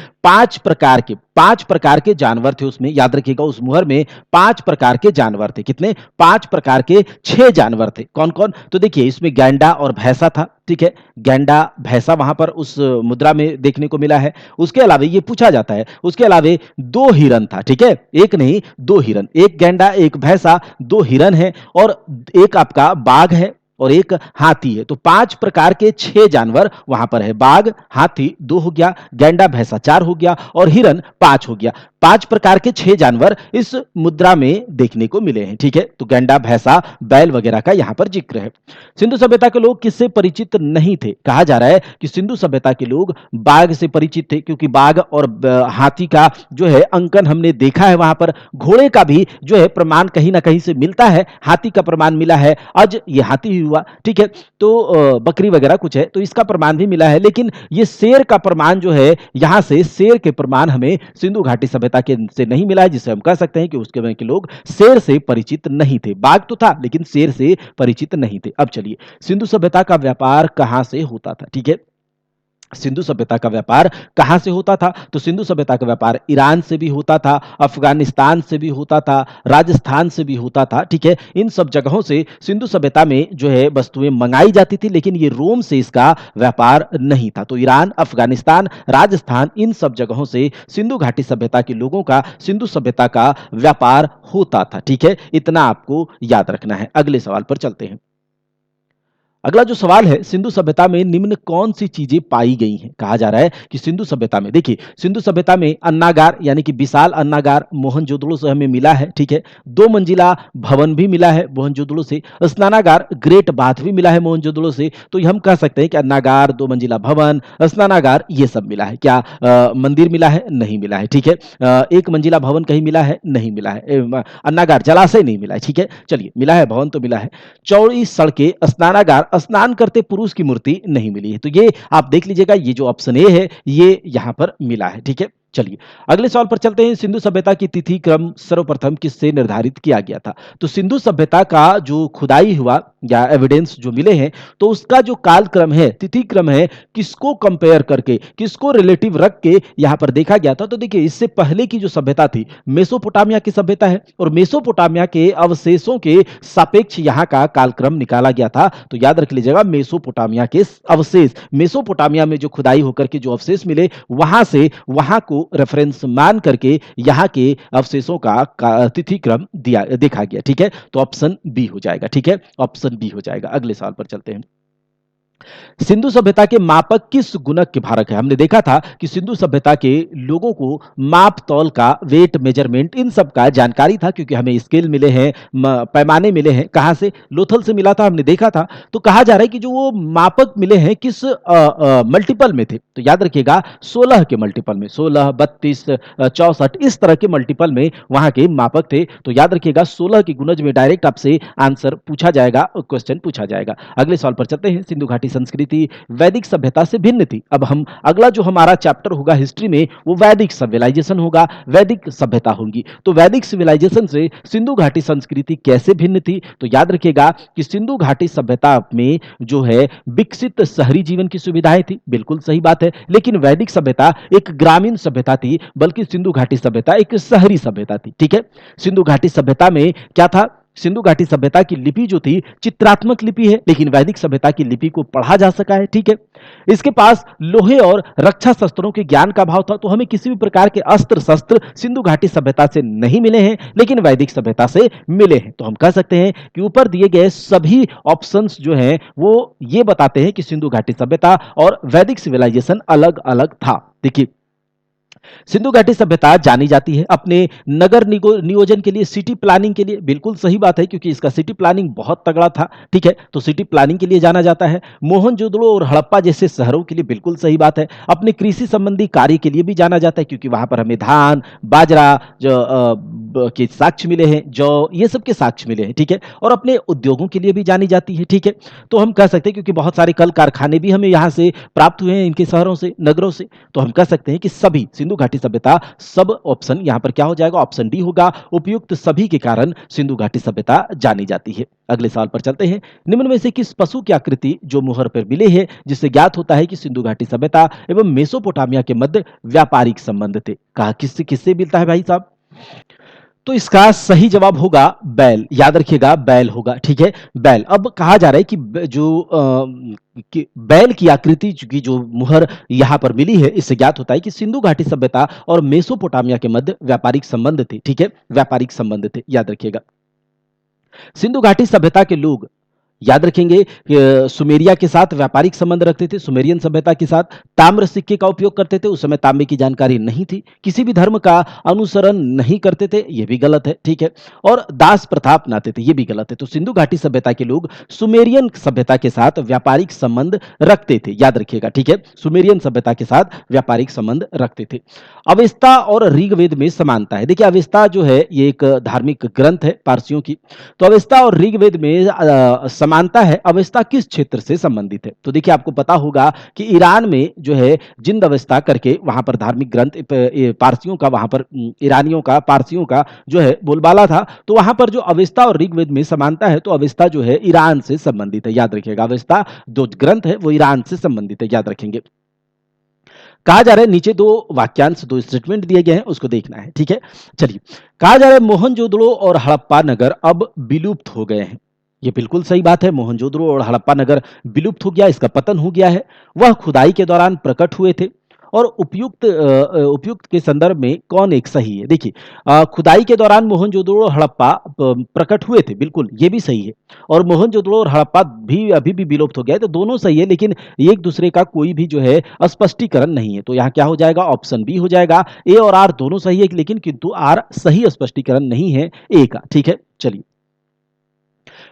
5 प्रकार के जानवर थे उसमें, याद रखिएगा उस मुहर में 5 प्रकार के जानवर थे। कितने? 5 प्रकार के 6 जानवर थे। कौन-कौन? तो देखिए इसमें गैंडा और भैंसा था, ठीक है? गैंडा, भैंसा वहां पर उस मुद्रा में देखने को मिला है। उसके अलावा ये पूछा जाता है, उसके अलावा 2 हिरन था, ठीक है? एक नहीं 2 हिरन, एक गैंडा, एक भैंसा, 2 हिरन है और एक आपका बाघ है और एक हाथी है। तो 5 प्रकार के 6 जानवर वहां पर है। बाघ, हाथी 2 हो गया, गैंडा भैंसा 4 हो गया और हिरन 5 हो गया। 5 प्रकार के 6 जानवर इस मुद्रा में देखने को मिले हैं, ठीक है? तो गैंडा, भैंसा, बैल वगैरह का यहां पर जिक्र है। सिंधु सभ्यता के लोग किससे परिचित नहीं थे? कहा जा रहा है कि सिंधु सभ्यता के लोग बाघ से परिचित थे, क्योंकि बाघ और हाथी का जो है अंकन हमने देखा है वहां पर। घोड़े का भी जो है प्रमाण कहीं ना कहीं से मिलता है, हाथी का प्रमाण मिला है। आज ये हाथी ही हुआ, ठीक है? तो बकरी वगैरह कुछ है तो इसका प्रमाण भी मिला है, लेकिन ये शेर का प्रमाण जो है, यहां से शेर के प्रमाण हमें सिंधु घाटी सभ्यता के से नहीं मिला है, जिससे हम कह सकते हैं कि उसके समय के लोग शेर से परिचित नहीं थे। बाघ तो था लेकिन शेर से परिचित नहीं थे। अब चलिए, सिंधु सभ्यता का व्यापार कहां से होता था, ठीक है? सिंधु सभ्यता का व्यापार कहां से होता था? तो सिंधु सभ्यता का व्यापार ईरान से भी होता था, अफगानिस्तान से भी होता था, राजस्थान से भी होता था, ठीक है? इन सब जगहों से सिंधु सभ्यता में जो है वस्तुएं मंगाई जाती थी, लेकिन ये रोम से इसका व्यापार नहीं था। तो ईरान, अफगानिस्तान, राजस्थान, इन सब जगहों से सिंधु घाटी सभ्यता के लोगों का सिंधु सभ्यता का व्यापार होता था, ठीक है? इतना आपको याद रखना है। अगले सवाल पर चलते हैं। अगला जो सवाल है, सिंधु सभ्यता में निम्न कौन सी चीजें पाई गई हैं? कहा जा रहा है कि सिंधु सभ्यता में, देखिए सिंधु सभ्यता में अन्नागार यानी कि विशाल अन्नागार मोहनजोदड़ो से हमें मिला है, ठीक है? 2 मंजिला भवन भी मिला है मोहनजोदड़ो से, स्नानागार ग्रेट बाथ भी मिला है मोहनजोदड़ो से। तो हम कह सकते हैं कि अन्नागार, 2 मंजिला भवन, स्नानागार ये सब मिला है। क्या मंदिर मिला है? नहीं मिला है, ठीक है? 1 मंजिला भवन कहीं मिला है? नहीं मिला है। अन्नागार जलाशय नहीं मिला है, ठीक है? चलिए, मिला है भवन तो मिला है। चौड़ी सड़कें, स्नानागार, स्नान करते पुरुष की मूर्ति नहीं मिली है। तो ये आप देख लीजिएगा, ये जो ऑप्शन ए है ये यहां पर मिला है, ठीक है? चलिए अगले सवाल पर चलते हैं। सिंधु सभ्यता की तिथि क्रम सर्वप्रथम किससे निर्धारित किया गया था? तो सिंधु सभ्यता का जो खुदाई हुआ या एविडेंस जो मिले हैं, तो उसका जो काल क्रम है, तिथि क्रम है, किसको कंपेयर करके, किसको रिलेटिव रख के यहां पर देखा गया था? तो देखिए, इससे पहले की जो सभ्यता थी मेसोपोटामिया की सभ्यता है, और मेसोपोटामिया के अवशेषों के सापेक्ष यहां का कालक्रम निकाला गया था। तो याद रख लीजिएगा, मेसोपोटामिया के अवशेष, मेसोपोटामिया में जो खुदाई होकर के जो अवशेष मिले, वहां से वहां को रेफरेंस मान करके यहाँ के अवशेषों का तिथि क्रम दिया देखा गया, ठीक है? तो ऑप्शन बी हो जाएगा, ठीक है? ऑप्शन बी हो जाएगा। अगले सवाल पर चलते हैं। सिंधु सभ्यता के मापक किस गुणक के भारक है? हमने देखा था कि सिंधु सभ्यता के लोगों को माप तौल का, वेट मेजरमेंट, इन सब का जानकारी था, क्योंकि हमें स्केल मिले हैं, पैमाने मिले हैं। कहां से? लोथल से मिला था, हमने देखा था। तो कहा जा रहा है कि जो वो मापक मिले हैं किस मल्टीपल में थे? तो याद रखिएगा 16 के मल्टीपल में, 16, 32, 64 इस तरह के मल्टीपल में वहां के मापक थे। तो याद रखिएगा 16 की गुणज में डायरेक्ट आपसे आंसर पूछा जाएगा, क्वेश्चन पूछा जाएगा। अगले सवाल पर चलते हैं। सिंधु घाटी संस्कृति वैदिक सभ्यता से भिन्न थी। अब हम अगला जो हमारा चैप्टर होगा हिस्ट्री में, वो वैदिक सिविलाइजेशन होगा, वैदिक सभ्यता होगी। तो वैदिक सिविलाइजेशन से सिंधु घाटी संस्कृति कैसे भिन्न थी? तो याद रखिएगा कि सिंधु घाटी सभ्यता में जो है विकसित शहरी जीवन की सुविधाएं थी, बिल्कुल सही बात है। लेकिन वैदिक सभ्यता एक ग्रामीण सभ्यता थी, बल्कि सिंधु घाटी सभ्यता एक शहरी सभ्यता थी, ठीक है? सिंधु घाटी सभ्यता में क्या था? सिंधु घाटी सभ्यता की लिपि जो थी चित्रात्मक लिपि है, लेकिन वैदिक सभ्यता की लिपि को पढ़ा जा सका है, ठीक है? इसके पास लोहे और रक्षा शस्त्रों के ज्ञान का भाव था, तो हमें किसी भी प्रकार के अस्त्र शस्त्र सिंधु घाटी सभ्यता से नहीं मिले हैं, लेकिन वैदिक सभ्यता से मिले हैं। तो हम कह सकते हैं कि ऊपर दिए गए सभी ऑप्शंस जो हैं वो ये बताते हैं कि सिंधु घाटी सभ्यता और वैदिक सिविलाइजेशन अलग अलग था। देखिए, सिंधु घाटी सभ्यता जानी जाती है अपने नगर नियोजन के लिए, सिटी प्लानिंग के लिए, बिल्कुल सही बात है, क्योंकि इसका सिटी प्लानिंग बहुत तगड़ा था, ठीक है? तो सिटी प्लानिंग के लिए जाना जाता है। मोहनजोदड़ो और हड़प्पा जैसे शहरों के लिए, बिल्कुल सही बात है। अपने कृषि संबंधी कार्य के लिए भी जाना जाता है, क्योंकि वहां पर हमें धान, बाजरा के साक्ष्य मिले हैं, जौ, ये सब के साक्ष्य मिले हैं, ठीक है? और अपने उद्योगों के लिए भी जानी जाती है, ठीक है? तो हम कह सकते हैं, क्योंकि बहुत सारे कल कारखाने भी हमें यहाँ से प्राप्त हुए हैं, इनके शहरों से, नगरों से, तो हम कह सकते हैं कि सभी सिंधु सिंधु घाटी सभ्यता सब ऑप्शन यहाँ पर क्या हो जाएगा, ऑप्शन डी होगा। उपयुक्त सभी के कारण सिंधु घाटी सभ्यता जानी जाती है। अगले सवाल पर चलते हैं। निम्न में से किस पशु की आकृति जो मुहर पर मिले है जिससे ज्ञात होता है कि सिंधु घाटी सभ्यता एवं मेसोपोटामिया के मध्य व्यापारिक संबंध थे? कहा किससे किससे मिलता है भाई साहब? तो इसका सही जवाब होगा बैल। याद रखिएगा बैल होगा, ठीक है, बैल। अब कहा जा रहा है कि कि बैल की आकृति की जो मुहर यहां पर मिली है इससे ज्ञात होता है कि सिंधु घाटी सभ्यता और मेसोपोटामिया के मध्य व्यापारिक संबंध थे, ठीक है, व्यापारिक संबंध थे, याद रखिएगा। सिंधु घाटी सभ्यता के लोग, याद रखेंगे, सुमेरिया के साथ व्यापारिक संबंध रखते थे, सुमेरियन सभ्यता के साथ ताम्र सिक्के का उपयोग करते थे। उस समय तांबे की जानकारी नहीं थी, किसी भी धर्म का अनुसरण नहीं करते थे, यह भी गलत है, ठीक है, और दास प्रथा अपनाते थे, यह भी गलत है। तो सिंधु घाटी सभ्यता के लोग सुमेरियन सभ्यता के साथ व्यापारिक संबंध रखते थे, याद रखिएगा, ठीक है, सुमेरियन सभ्यता के साथ व्यापारिक संबंध रखते थे। अवेस्ता और ऋग्वेद में समानता है। देखिए अवेस्ता जो है ये एक धार्मिक ग्रंथ है पारसियों की। तो अवेस्ता और ऋग्वेद में समानता है। अवेस्ता किस क्षेत्र से संबंधित है? तो देखिए आपको पता होगा कि ईरान में जो है जिंद अवेस्ता करके वहां पर धार्मिक ग्रंथ पारसियों का, वहां पर ईरानियों का, पारसियों का जो है बोलबाला था। तो वहां पर जो अवेस्ता और ऋग्वेद में समानता है, तो अवेस्ता जो है ईरान से संबंधित है, याद रखिएगा। अवेस्ता जो ग्रंथ है वो ईरान से संबंधित है, याद रखेंगे। कहा जा रहा है नीचे दो वाक्यांश, दो स्टेटमेंट दिए गए हैं, उसको देखना है, ठीक है। चलिए, कहा जा रहा है मोहनजोदड़ो और हड़प्पा नगर अब विलुप्त हो गए हैं। ये बिल्कुल सही बात है। मोहनजोदड़ो और हड़प्पा नगर विलुप्त हो गया, इसका पतन हो गया है। वह खुदाई के दौरान प्रकट हुए थे। और उपयुक्त के संदर्भ में कौन एक सही है? देखिए खुदाई के दौरान मोहनजोदड़ो और हड़प्पा प्रकट हुए थे, बिल्कुल ये भी सही है। और मोहनजोदड़ो और हड़प्पा भी अभी भी विलुप्त हो गया है, तो दोनों सही है, लेकिन एक दूसरे का कोई भी जो है स्पष्टीकरण नहीं है। तो यहाँ क्या हो जाएगा, ऑप्शन बी हो जाएगा। ए और आर दोनों सही है, लेकिन किंतु आर सही स्पष्टीकरण नहीं है ए का, ठीक है। चलिए,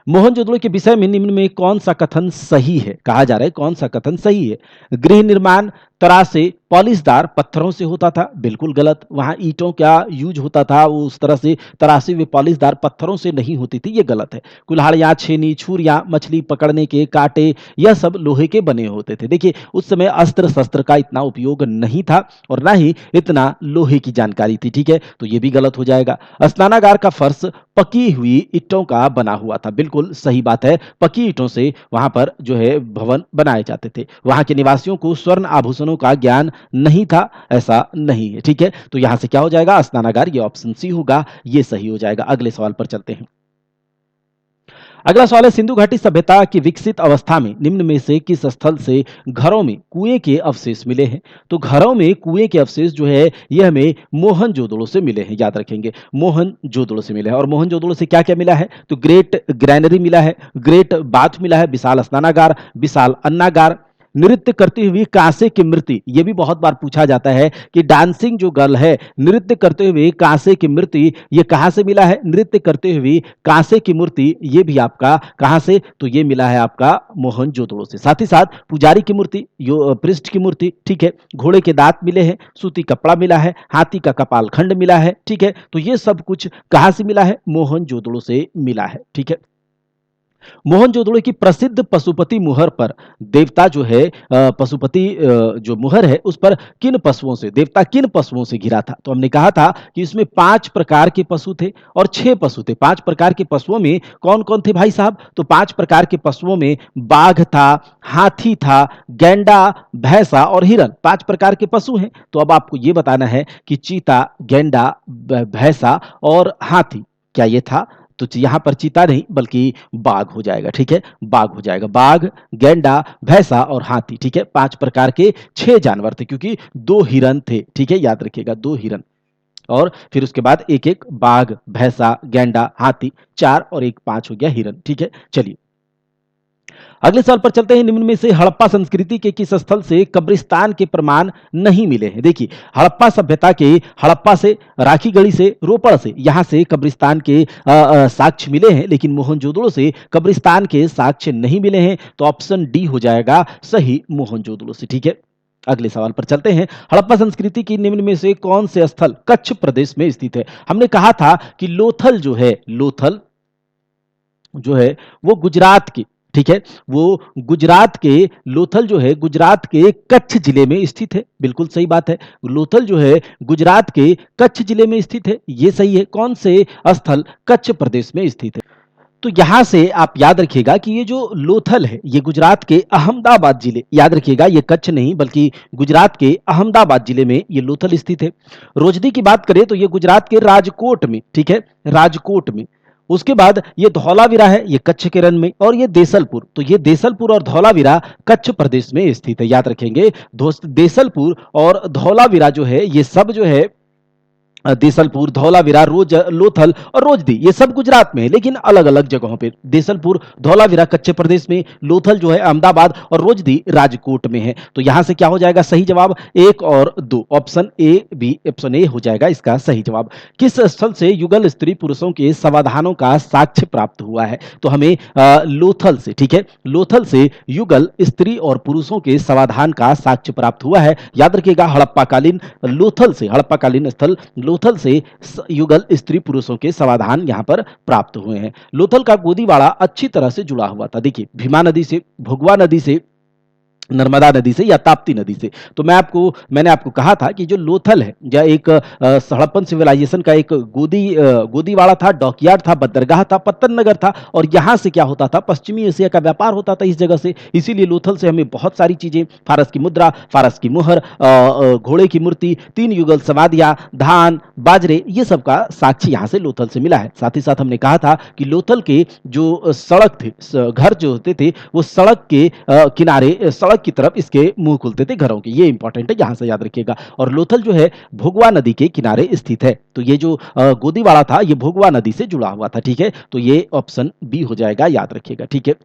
मोहनजोदड़ो के विषय में निम्न में कौन सा कथन सही है? कहा जा रहा है कौन सा कथन सही है? गृह निर्माण तरासे पॉलिशदार पत्थरों से होता था, बिल्कुल गलत। वहां ईंटों का यूज होता था, वो उस तरह से तरासे हुए पॉलिशदार पत्थरों से नहीं होती थी, ये गलत है। कुल्हाड़ियां, छेनी, छुरियां, मछली पकड़ने के कांटे, यह सब लोहे के बने होते थे। देखिए उस समय अस्त्र शस्त्र का इतना उपयोग नहीं था और ना ही इतना लोहे की जानकारी थी, ठीक है, तो ये भी गलत हो जाएगा। स्नानागार का फर्श पकी हुई ईंटों का बना हुआ था, बिल्कुल सही बात है। पकी ईंटों से वहां पर जो है भवन बनाए जाते थे। वहां के निवासियों को स्वर्ण आभूषणों का ज्ञान नहीं था, ऐसा नहीं है, ठीक है। तो यहां से क्या हो जाएगा, स्नानागार, ये ऑप्शन सी होगा, ये सही हो जाएगा। अगले सवाल पर चलते हैं। अगला सवाल है, सिंधु घाटी सभ्यता की विकसित अवस्था में निम्न में से किस स्थल से घरों में कुएं के अवशेष मिले हैं? तो घरों में कुएं के अवशेष जो है यह हमें मोहनजोदड़ो से मिले हैं, याद रखेंगे, मोहनजोदड़ो से मिले हैं। और मोहनजोदड़ो से क्या क्या मिला है? तो ग्रेट ग्रैनरी मिला है, ग्रेट बाथ मिला है, विशाल स्नानागार, विशाल अन्नागार, नृत्य करती हुई कांसे की मूर्ति। ये भी बहुत बार पूछा जाता है कि डांसिंग जो गर्ल है, नृत्य करते हुए कांसे की मूर्ति, ये कहां से मिला है? नृत्य करते हुए कांसे की मूर्ति, ये भी आपका कहां से? तो ये मिला है आपका मोहनजोदड़ो से। साथ ही साथ पुजारी की मूर्ति, पृष्ठ की मूर्ति, ठीक है, घोड़े के दांत मिले हैं, सूती कपड़ा मिला है, हाथी का कपाल खंड मिला है, ठीक है। तो ये सब कुछ कहां से मिला है? मोहनजोदड़ो से मिला है, ठीक है। मोहनजोदड़ो की प्रसिद्ध पशुपति मुहर पर देवता जो है पशुपति जो मुहर है उस पर किन पशुओं से, देवता किन पशुओं से घिरा था? तो हमने कहा था कि इसमें 5 प्रकार के पशु थे और 6 पशु थे। 5 प्रकार के पशुओं में कौन कौन थे भाई साहब? तो 5 प्रकार के पशुओं में बाघ था, हाथी था, गैंडा, भैंसा और हिरन, 5 प्रकार के पशु हैं। तो अब आपको यह बताना है कि चीता, गैंडा, भैंसा और हाथी क्या ये था? तो यहां पर चीता नहीं बल्कि बाघ हो जाएगा, ठीक है, बाघ हो जाएगा। बाघ, गैंडा, भैंसा और हाथी, ठीक है, 5 प्रकार के 6 जानवर थे, क्योंकि 2 हिरन थे, ठीक है, याद रखिएगा, 2 हिरन। और फिर उसके बाद एक एक बाघ, भैंसा, गैंडा, हाथी, 4 और एक 5 हो गया हिरन, ठीक है। चलिए अगले सवाल पर चलते हैं। निम्न में से हड़प्पा संस्कृति के किस स्थल से कब्रिस्तान के प्रमाण नहीं मिले हैं? देखिए हड़प्पा सभ्यता के, हड़प्पा से, राखीगढ़ी से, रोपड़ से, यहां से कब्रिस्तान के साक्ष्य मिले हैं, लेकिन मोहनजोदड़ो से कब्रिस्तान के साक्ष्य नहीं मिले हैं। तो ऑप्शन डी हो जाएगा सही, मोहनजोदड़ो से, ठीक है। अगले सवाल पर चलते हैं। हड़प्पा संस्कृति की निम्न में से कौन से स्थल कच्छ प्रदेश में स्थित है? हमने कहा था कि लोथल जो है, लोथल जो है वो गुजरात की, ठीक है, वो गुजरात के लोथल जो है गुजरात के कच्छ जिले में स्थित है। बिल्कुल सही बात है। लोथल जो है गुजरात के कच्छ जिले में स्थित है। ये सही है। कौन से स्थल? कच्छ प्रदेश में स्थित है। तो यहां से आप याद रखिएगा कि ये जो लोथल है ये गुजरात के अहमदाबाद जिले, याद रखिएगा ये कच्छ नहीं बल्कि गुजरात के अहमदाबाद जिले में ये लोथल स्थित है। रोजदी की बात करें तो ये गुजरात के राजकोट में, ठीक है, राजकोट में। उसके बाद ये धौलावीरा है, ये कच्छ के रन में, और ये देसलपुर, तो ये देसलपुर और धौलावीरा कच्छ प्रदेश में स्थित है। याद रखेंगे देसलपुर और धौलावीरा जो है ये सब जो है देसलपुर, धौलावीरा, लोथल और रोजदी ये सब गुजरात में है लेकिन अलग अलग जगहों पे। देसलपुर, धौलावीरा कच्छ प्रदेश में, लोथल जो है अहमदाबाद और रोजदी राजकोट में है। तो यहां से क्या हो जाएगा सही जवाब? 1 और 2, option A B, option A हो जाएगा इसका सही जवाब। किस स्थल से युगल स्त्री पुरुषों के समाधानों का साक्ष्य प्राप्त हुआ है? तो हमें लोथल से, ठीक है, लोथल से युगल स्त्री और पुरुषों के समाधान का साक्ष्य प्राप्त हुआ है। याद रखिएगा हड़प्पाकालीन लोथल से, हड़प्पाकालीन स्थल लोथल से युगल स्त्री पुरुषों के समाधान यहां पर प्राप्त हुए हैं। लोथल का गोदीवाड़ा अच्छी तरह से जुड़ा हुआ था। देखिए भीमा नदी से, भुगवा नदी से, नर्मदा नदी से या ताप्ती नदी से। तो मैंने आपको कहा था कि जो लोथल है या एक हड़प्पन सिविलाइजेशन का एक गोदीवाड़ा था, डॉकयार्ड था, बंदरगाह था, पत्तन नगर था, और यहाँ से क्या होता था? पश्चिमी एशिया का व्यापार होता था इस जगह से। इसीलिए लोथल से हमें बहुत सारी चीजें, फारस की मुद्रा, फारस की मुहर, घोड़े की मूर्ति, 3 युगल समाधियां, धान, बाजरे, ये सब का साक्ष्य यहाँ से लोथल से मिला है। साथ ही साथ हमने कहा था कि लोथल के जो सड़क थे, घर जो होते थे वो सड़क के किनारे, सड़क की तरफ इसके मुंह खुलते थे घरों के। ये इंपॉर्टेंट है, यहां से याद रखिएगा। और लोथल जो है भोगवा नदी के किनारे स्थित है। तो ये जो गोदीवाड़ा था ये भोगवा नदी से जुड़ा हुआ था, ठीक है। तो ये ऑप्शन बी हो जाएगा, याद रखिएगा, ठीक है।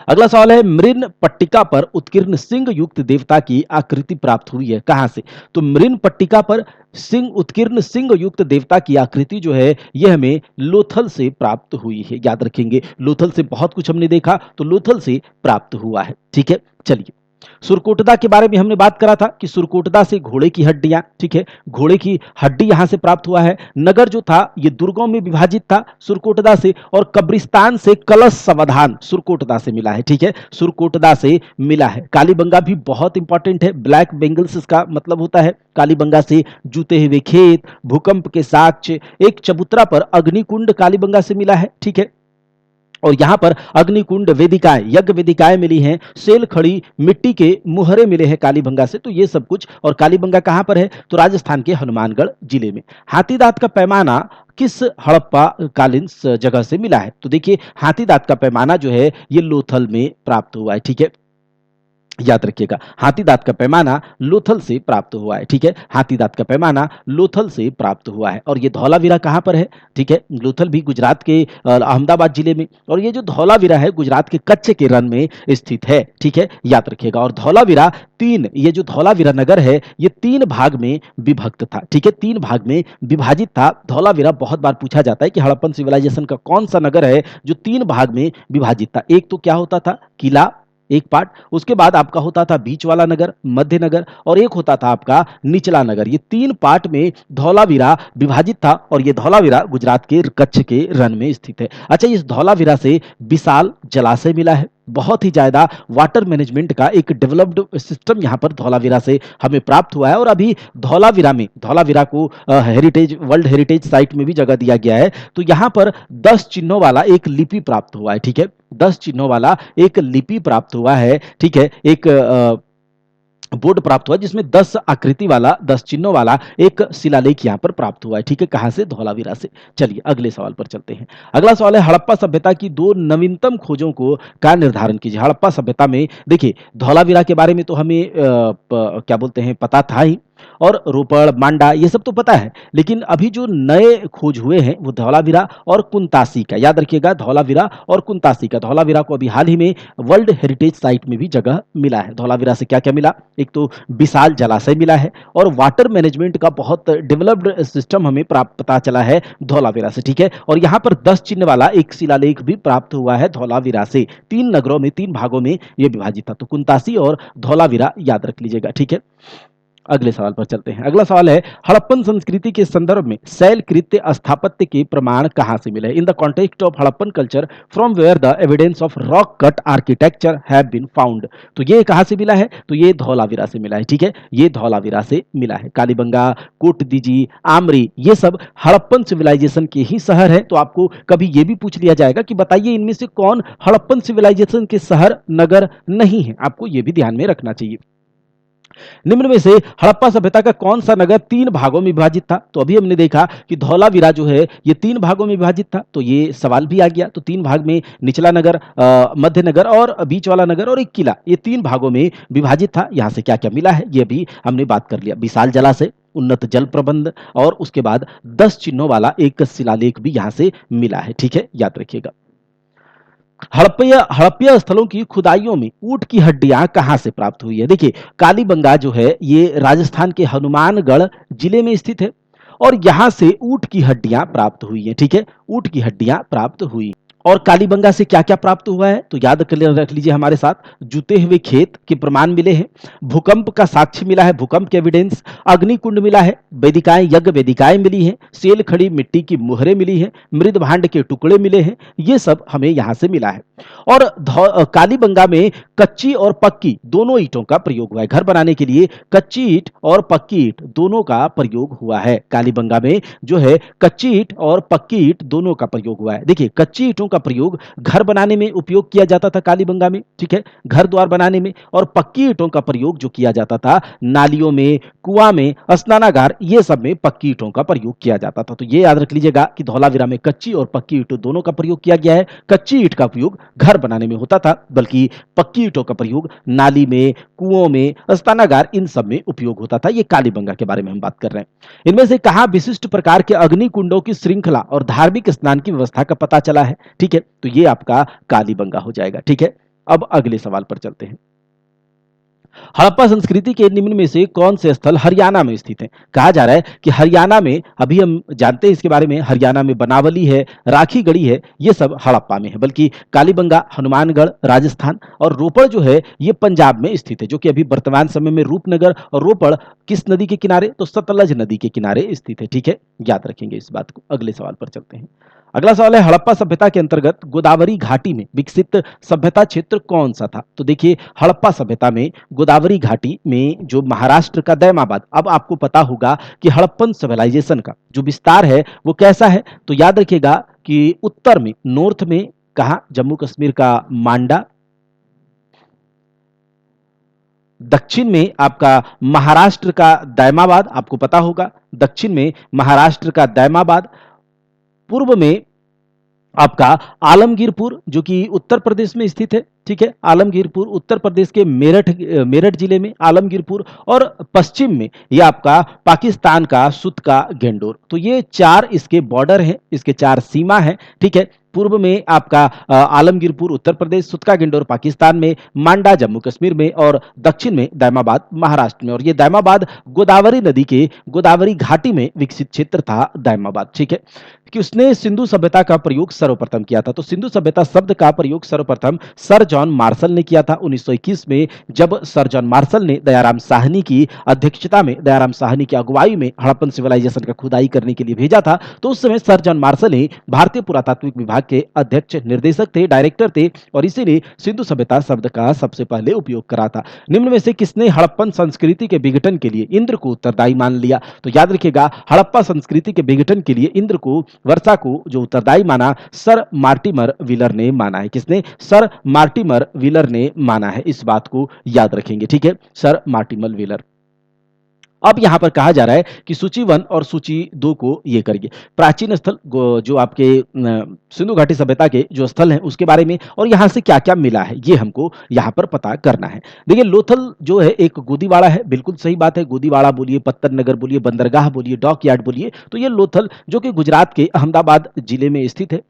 अगला सवाल है, मृन पट्टिका पर उत्कीर्ण सिंह युक्त देवता की आकृति प्राप्त हुई है, कहां से? तो मृन पट्टिका पर उत्कीर्ण सिंह युक्त देवता की आकृति जो है यह हमें लोथल से प्राप्त हुई है। याद रखेंगे लोथल से बहुत कुछ हमने देखा, तो लोथल से प्राप्त हुआ है, ठीक है। चलिए सुरकोटदा के बारे में हमने बात करा था कि सुरकोटदा से घोड़े की हड्डियां, ठीक है, घोड़े की हड्डी यहां से प्राप्त हुआ है। नगर जो था ये दुर्गों में विभाजित था सुरकोटदा से, और कब्रिस्तान से कलश समाधान सुरकोटदा से मिला है, ठीक है, सुरकोटदा से मिला है। कालीबंगा भी बहुत इंपॉर्टेंट है, ब्लैक बेंगल्स इसका मतलब होता है। कालीबंगा से जूते हुए खेत, भूकंप के साक्ष्य, एक चबूतरा पर अग्निकुंड कालीबंगा से मिला है, ठीक है। और यहां पर अग्निकुंड वेदिकाएं, यज्ञ वेदिकाएं मिली हैं, सेल खड़ी मिट्टी के मुहरे मिले हैं कालीबंगा से। तो ये सब कुछ, और कालीबंगा कहां पर है? तो राजस्थान के हनुमानगढ़ जिले में। हाथीदांत का पैमाना किस हड़प्पा कालीन जगह से मिला है? तो देखिए हाथीदांत का पैमाना जो है ये लोथल में प्राप्त हुआ है, ठीक है, याद रखिएगा। हाथीदांत का पैमाना लोथल से प्राप्त हुआ है, ठीक है, हाथीदांत का पैमाना लोथल से प्राप्त हुआ है। और ये धौलावीरा कहां पर है? ठीक है, लोथल भी गुजरात के अहमदाबाद जिले में, और ये जो धौलावीरा है गुजरात के कच्छ के रन में स्थित है, ठीक है, याद रखिएगा। और धौलावीरा ये जो धौलावीरा नगर है ये 3 भाग में विभक्त था, ठीक है, 3 भाग में विभाजित था। धौलावीरा बहुत बार पूछा जाता है कि हड़प्पन सिविलाइजेशन का कौन सा नगर है जो 3 भाग में विभाजित था। एक तो क्या होता था? किला, एक पार्ट, उसके बाद आपका होता था बीच वाला नगर, मध्य नगर, और एक होता था आपका निचला नगर। ये 3 पार्ट में धौलावीरा विभाजित था, और ये धौलावीरा गुजरात के कच्छ के रन में स्थित है। अच्छा, इस धौलावीरा से विशाल जलाशय मिला है, बहुत ही ज्यादा वाटर मैनेजमेंट का एक डेवलप्ड सिस्टम यहाँ पर धौलावीरा से हमें प्राप्त हुआ है। और अभी धौलावीरा को वर्ल्ड हेरिटेज साइट में भी जगह दिया गया है। तो यहाँ पर 10 चिन्हों वाला एक लिपि प्राप्त हुआ है, ठीक है, 10 चिन्हों वाला एक लिपि प्राप्त हुआ है, ठीक है, एक बोर्ड प्राप्त हुआ जिसमें 10 आकृति वाला, 10 चिन्हों वाला एक शिलालेख यहां पर प्राप्त हुआ है, ठीक है, कहां से? धौलावीरा से। चलिए अगले सवाल पर चलते हैं। अगला सवाल है, हड़प्पा सभ्यता की 2 नवीनतम खोजों को का निर्धारण कीजिए। हड़प्पा सभ्यता में देखिए धौलावीरा के बारे में तो हमें क्या बोलते हैं पता था ही, और रोपड़, मांडा, ये सब तो पता है, लेकिन अभी जो नए खोज हुए हैं वो धौलावीरा और कुंतासी का। याद रखिएगा धौलावीरा और कुंतासी का। धौलावीरा को अभी हाल ही में वर्ल्ड हेरिटेज साइट में भी जगह मिला है। धौलावीरा से क्या क्या मिला? एक तो विशाल जलाशय मिला है, और वाटर मैनेजमेंट का बहुत डेवलप्ड सिस्टम हमें पता चला है धौलावीरा से, ठीक है। और यहाँ पर 10 चिन्ह वाला एक शिलालेख भी प्राप्त हुआ है धौलावीरा से। 3 नगरों में, 3 भागों में यह विभाजित था। तो कुंतासी और धौलावीरा याद रख लीजिएगा, ठीक है। अगले सवाल पर चलते हैं। अगला सवाल है, हड़प्पन संस्कृति के संदर्भ में शैलकृत स्थापत्य के प्रमाण कहाँ से मिले? In the context of Harappan culture from where the evidence of rock cut architecture have been found. तो ये कहाँ से मिला है? तो ये धौलावीरा से मिला है। ठीक है, ये धौलावीरा से मिला है। कालीबंगा, कोटदीजी, आमरी, ये सब हड़प्पन सिविलाइजेशन के ही शहर है। तो आपको कभी ये भी पूछ लिया जाएगा कि बताइए इनमें से कौन हड़प्पन सिविलाइजेशन के शहर नगर नहीं है। आपको ये भी ध्यान में रखना चाहिए। निम्न में से हड़प्पा सभ्यता का कौन सा नगर 3 भागों में विभाजित था? तो अभी हमने देखा कि धौलावीरा जो है ये 3 भागों में विभाजित था। तो ये सवाल भी आ गया। तो 3 भाग में निचला नगर, मध्य नगर और बीच वाला नगर और एक किला, ये 3 भागों में विभाजित था। यहां से क्या क्या मिला है ये भी हमने बात कर लिया। विशाल जलाशय, उन्नत जल प्रबंध और उसके बाद 10 चिन्हों वाला एक शिलालेख भी यहां से मिला है। ठीक है, याद रखिएगा। हड़प्पा स्थलों की खुदाइयों में ऊंट की हड्डियां कहां से प्राप्त हुई है? देखिए, कालीबंगा जो है ये राजस्थान के हनुमानगढ़ जिले में स्थित है और यहां से ऊंट की हड्डियां प्राप्त हुई है। ठीक है, ऊंट की हड्डियां प्राप्त हुई। और कालीबंगा से क्या क्या प्राप्त हुआ है? तो याद रख लीजिए हमारे साथ, जुते हुए खेत के प्रमाण मिले हैं, भूकंप का साक्ष्य मिला है, भूकंप के एविडेंस, अग्निकुंड मिला है, वेदिकाएं, यज्ञ वेदिकाएं मिली हैं, सेल खड़ी मिट्टी की मुहरें मिली हैं, मृद भांड के टुकड़े मिले हैं। ये सब हमें यहां से मिला है। और कालीबंगा में कच्ची और पक्की दोनों ईंटों का प्रयोग हुआ है। घर बनाने के लिए कच्ची ईंट और पक्की ईंट दोनों का प्रयोग हुआ है। कालीबंगा में जो है कच्ची ईंट और पक्की ईंट दोनों का प्रयोग हुआ है। देखिए, कच्ची ईंटों का प्रयोग घर बनाने में उपयोग किया जाता था कालीबंगा में। ठीक है, घर द्वार बनाने में। और पक्की ईंटों का प्रयोग जो किया जाता था नालियों में, कुआं में, स्नानागार, ये सब में पक्की ईंटों का प्रयोग किया जाता था। तो ये याद रख लीजिएगा कि धौलावीरा में कच्ची और पक्की ईंट दोनों का प्रयोग किया गया है। कच्ची ईंट का उपयोग घर बनाने में होता था, बल्कि पक्की ईंटों का प्रयोग नाली में, कुओं में, स्नानागार, इन सब में उपयोग होता था। ये कालीबंगा के बारे में हम बात कर रहे हैं। इनमें से कहां विशिष्ट प्रकार के अग्नि कुंडों की श्रृंखला और धार्मिक स्नान की व्यवस्था का पता चला है? ठीक है, तो ये आपका कालीबंगा हो जाएगा। ठीक है, अब अगले सवाल पर चलते हैं। हड़प्पा संस्कृति के निम्न में से कौन से स्थल हरियाणा में स्थित हैं? कहा जा रहा है कि हरियाणा में, अभी हम जानते हैं इसके बारे में, हरियाणा में बनावली है, राखीगढ़ी है, ये सब हड़प्पा में है। बल्कि कालीबंगा हनुमानगढ़ राजस्थान और रोपड़ जो है ये पंजाब में स्थित है, जो कि अभी वर्तमान समय में रूपनगर और रोपड़ किस नदी के किनारे? तो सतलज नदी के किनारे स्थित है। ठीक है, याद रखेंगे इस बात को। अगले सवाल पर चलते हैं। अगला सवाल है, हड़प्पा सभ्यता के अंतर्गत गोदावरी घाटी में विकसित सभ्यता क्षेत्र कौन सा था? तो देखिए, हड़प्पा सभ्यता में गोदावरी घाटी में जो महाराष्ट्र का दैमाबाद, अब आपको पता होगा कि हड़प्पन सिविलाइजेशन का जो विस्तार है वो कैसा है। तो याद रखिएगा कि उत्तर में, नॉर्थ में कहा? जम्मू कश्मीर का मांडा, दक्षिण में आपका महाराष्ट्र का दैमाबाद, आपको पता होगा, दक्षिण में महाराष्ट्र का दैमाबाद, पूर्व में आपका आलमगीरपुर जो कि उत्तर प्रदेश में स्थित है। ठीक है, आलमगीरपुर उत्तर प्रदेश के मेरठ जिले में आलमगीरपुर, और पश्चिम में ये आपका पाकिस्तान का सुत का गेंडोर। तो ये 4 इसके बॉर्डर हैं, इसके 4 सीमा है। ठीक है, पूर्व में आपका आलमगीरपुर उत्तर प्रदेश, सुत का गेंडोर पाकिस्तान में, मांडा जम्मू कश्मीर में और दक्षिण में दैमाबाद महाराष्ट्र में। और ये दैमाबाद गोदावरी नदी के गोदावरी घाटी में विकसित क्षेत्र था दैमाबाद। ठीक है, कि उसने सिंधु सभ्यता का प्रयोग सर्वप्रथम किया था। तो सिंधु सभ्यता शब्द का प्रयोग सर्वप्रथम सर जॉन मार्शल ने किया था 1921 में, जब सर जॉन मार्शल ने दयाराम साहनी की अध्यक्षता में, दयाराम साहनी की अगुवाई में हड़प्पन सिविलाइजेशन का खुदाई करने के लिए भेजा था। तो उस समय सर जॉन मार्शल ने भारतीय पुरातात्विक विभाग के अध्यक्ष, निर्देशक थे, डायरेक्टर थे, और इसीलिए सिंधु सभ्यता शब्द का सबसे पहले उपयोग करा था। निम्न में से किसने हड़प्पन संस्कृति के विघटन के लिए इंद्र को उत्तरदायी मान लिया? तो याद रखिएगा, हड़प्पा संस्कृति के विघटन के लिए इंद्र को, वर्षा को जो उत्तरदायी माना, सर मार्टिमर व्हीलर ने माना है। किसने? सर मार्टिमर व्हीलर ने माना है। इस बात को याद रखेंगे। ठीक है, सर मार्टिमर व्हीलर। अब यहां पर कहा जा रहा है कि सूची 1 और सूची 2 को ये करिए। प्राचीन स्थल जो आपके सिंधु घाटी सभ्यता के जो स्थल हैं उसके बारे में, और यहां से क्या क्या मिला है ये हमको यहां पर पता करना है। देखिए, लोथल जो है एक गोदीवाड़ा है, बिल्कुल सही बात है। गोदीवाड़ा बोलिए, पत्तर नगर बोलिए, बंदरगाह बोलिए, डॉक यार्ड बोलिए, तो ये लोथल जो कि गुजरात के अहमदाबाद जिले में स्थित है।